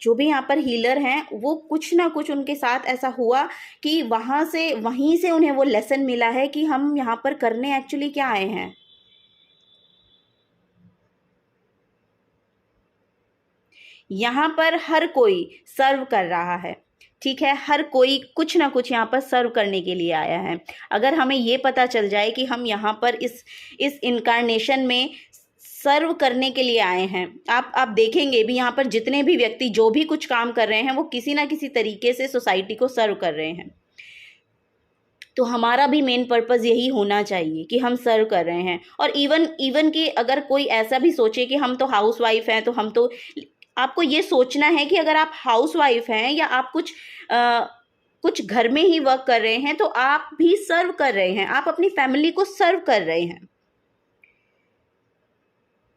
जो भी यहाँ पर हीलर हैं वो कुछ ना कुछ उनके साथ ऐसा हुआ कि वहीं से उन्हें वो लेसन मिला है कि हम यहाँ पर करने एक्चुअली क्या आए हैं। यहाँ पर हर कोई सर्व कर रहा है, ठीक है, हर कोई कुछ ना कुछ यहाँ पर सर्व करने के लिए आया है। अगर हमें ये पता चल जाए कि हम यहाँ पर इस इनकारनेशन में सर्व करने के लिए आए हैं, आप देखेंगे भी यहाँ पर जितने भी व्यक्ति जो भी कुछ काम कर रहे हैं वो किसी ना किसी तरीके से सोसाइटी को सर्व कर रहे हैं। तो हमारा भी मेन पर्पस यही होना चाहिए कि हम सर्व कर रहे हैं। और इवन कि अगर कोई ऐसा भी सोचे कि हम तो हाउस वाइफ हैं, तो हम तो, आपको ये सोचना है कि अगर आप हाउस वाइफ हैं या आप कुछ घर में ही वर्क कर रहे हैं तो आप भी सर्व कर रहे हैं, आप अपनी फैमिली को सर्व कर रहे हैं,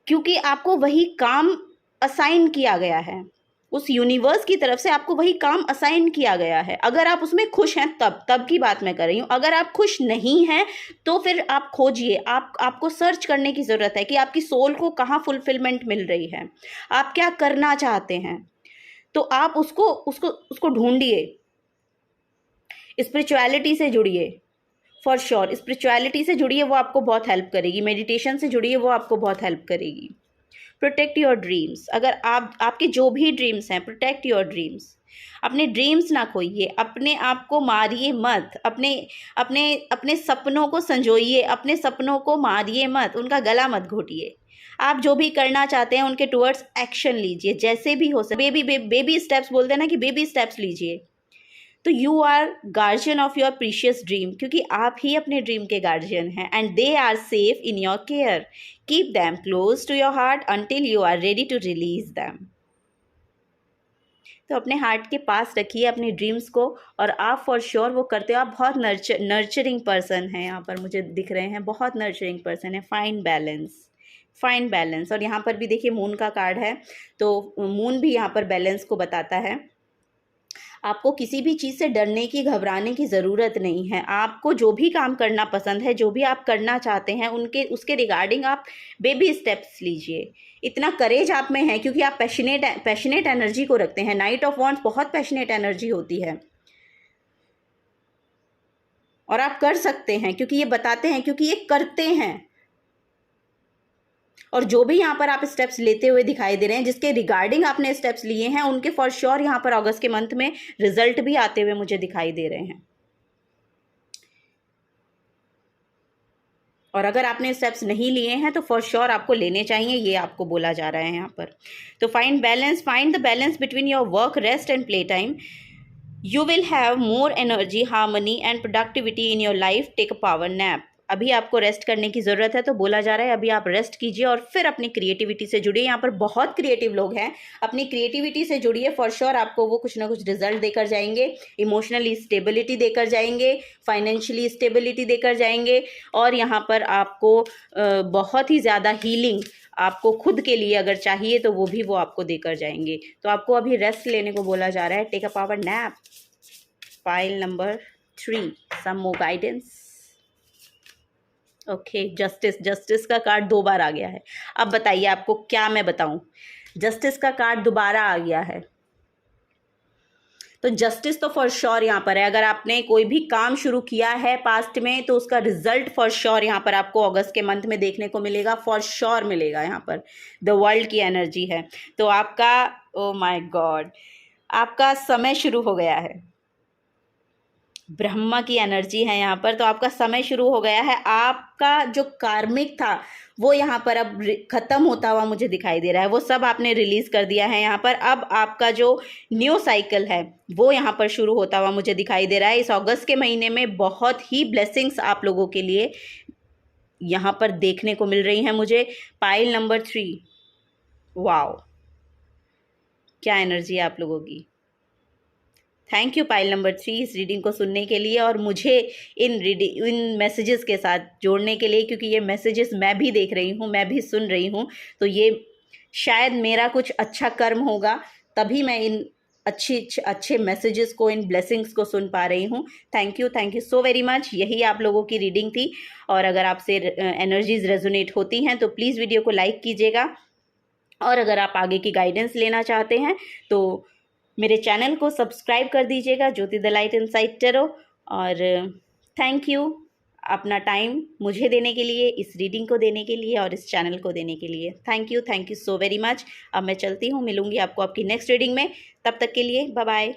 क्योंकि आपको वही काम असाइन किया गया है। उस यूनिवर्स की तरफ से आपको वही काम असाइन किया गया है। अगर आप उसमें खुश हैं तब की बात मैं कर रही हूँ। अगर आप खुश नहीं हैं तो फिर आप खोजिए, आपको सर्च करने की ज़रूरत है कि आपकी सोल को कहाँ फुलफिलमेंट मिल रही है, आप क्या करना चाहते हैं। तो आप उसको ढूंढिए, स्पिरिचुअलिटी से जुड़िए, फॉर श्योर स्पिरिचुअलिटी से जुड़िए, वो आपको बहुत हेल्प करेगी। मेडिटेशन से जुड़िए, वो आपको बहुत हेल्प करेगी। Protect your dreams. अगर आपके जो भी ड्रीम्स हैं, प्रोटेक्ट योर ड्रीम्स। अपने ड्रीम्स ना खोइए, अपने आप को मारिए मत, अपने सपनों को संजोइए, अपने सपनों को मारिए मत, उनका गला मत घोटिए। आप जो भी करना चाहते हैं उनके टुवर्ड्स एक्शन लीजिए, जैसे भी हो सके। बेबी स्टेप्स बोलते हैं ना, कि बेबी स्टेप्स लीजिए। तो you are guardian of your precious dream, क्योंकि आप ही अपने ड्रीम के गार्जियन हैं। And they are safe in your care. Keep them close to your heart until you are ready to release them. तो अपने हार्ट के पास रखिए अपने ड्रीम्स को, और आप फॉर श्योर वो करते हो। आप बहुत नर्चरिंग पर्सन हैं, यहाँ पर मुझे दिख रहे हैं, बहुत नर्चरिंग पर्सन है। Find balance. और यहाँ पर भी देखिए मून का कार्ड है, तो मून भी यहाँ पर बैलेंस को बताता है। आपको किसी भी चीज़ से डरने की, घबराने की ज़रूरत नहीं है। आपको जो भी काम करना पसंद है, जो भी आप करना चाहते हैं, उसके रिगार्डिंग आप बेबी स्टेप्स लीजिए। इतना करेज आप में है क्योंकि आप पैशनेट एनर्जी को रखते हैं। नाइट ऑफ वॉन्ड्स बहुत पैशनेट एनर्जी होती है और आप कर सकते हैं क्योंकि ये बताते हैं, क्योंकि ये करते हैं। और जो भी यहाँ पर आप स्टेप्स लेते हुए दिखाई दे रहे हैं, जिसके रिगार्डिंग आपने स्टेप्स लिए हैं, उनके फॉर श्योर यहाँ पर अगस्त के मंथ में रिजल्ट भी आते हुए मुझे दिखाई दे रहे हैं। और अगर आपने स्टेप्स नहीं लिए हैं तो फॉर श्योर आपको लेने चाहिए, ये आपको बोला जा रहा है यहाँ पर। तो find the balance between your work, rest and play time. You will have more energy, harmony and productivity in your life. Take a power nap. अभी आपको रेस्ट करने की ज़रूरत है, तो बोला जा रहा है अभी आप रेस्ट कीजिए और फिर अपनी क्रिएटिविटी से जुड़िए। यहाँ पर बहुत क्रिएटिव लोग हैं, अपनी क्रिएटिविटी से जुड़िए। फॉर श्योर आपको वो कुछ ना कुछ रिजल्ट देकर जाएंगे। इमोशनली स्टेबिलिटी देकर जाएंगे, फाइनेंशियली स्टेबिलिटी देकर जाएंगे। और यहाँ पर आपको बहुत ही ज़्यादा हीलिंग आपको खुद के लिए अगर चाहिए तो वो आपको देकर जाएंगे। तो आपको अभी रेस्ट लेने को बोला जा रहा है। Take a power nap. Pile number 3, some more guidance. Okay, justice का कार्ड 2 बार आ गया है। अब बताइए आपको क्या मैं बताऊं। जस्टिस का कार्ड दोबारा आ गया है, तो जस्टिस तो फॉर श्योर यहाँ पर है। अगर आपने कोई भी काम शुरू किया है पास्ट में तो उसका रिजल्ट फॉर श्योर यहाँ पर आपको अगस्त के मंथ में देखने को मिलेगा, फॉर श्योर मिलेगा। यहाँ पर द वर्ल्ड की एनर्जी है, तो आपका, ओ माय गॉड, आपका समय शुरू हो गया है। ब्रह्मा की एनर्जी है यहाँ पर, तो आपका समय शुरू हो गया है। आपका जो कार्मिक था वो यहाँ पर अब खत्म होता हुआ मुझे दिखाई दे रहा है। वो सब आपने रिलीज कर दिया है यहाँ पर। अब आपका जो न्यू साइकिल है वो यहाँ पर शुरू होता हुआ मुझे दिखाई दे रहा है। इस अगस्त के महीने में बहुत ही ब्लेसिंग्स आप लोगों के लिए यहाँ पर देखने को मिल रही हैं मुझे। पाइल नंबर 3, वाओ, क्या एनर्जी है आप लोगों की। थैंक यू पाइल नंबर 3 इस रीडिंग को सुनने के लिए और मुझे इन मैसेजेस के साथ जोड़ने के लिए, क्योंकि ये मैसेजेस मैं भी देख रही हूँ, मैं भी सुन रही हूँ। तो ये शायद मेरा कुछ अच्छा कर्म होगा, तभी मैं इन अच्छे मैसेजेस को, इन ब्लेसिंग्स को सुन पा रही हूँ। Thank you so very much. यही आप लोगों की रीडिंग थी। और अगर आपसे एनर्जीज रेजोनेट होती हैं तो प्लीज़ वीडियो को लाइक कीजिएगा। और अगर आप आगे की गाइडेंस लेना चाहते हैं तो मेरे चैनल को सब्सक्राइब कर दीजिएगा, ज्योति द लाइट इनसाइड टैरो। और थैंक यू अपना टाइम मुझे देने के लिए, इस रीडिंग को देने के लिए और इस चैनल को देने के लिए। Thank you so very much. अब मैं चलती हूँ, मिलूंगी आपको आपकी नेक्स्ट रीडिंग में। तब तक के लिए बाय बाय।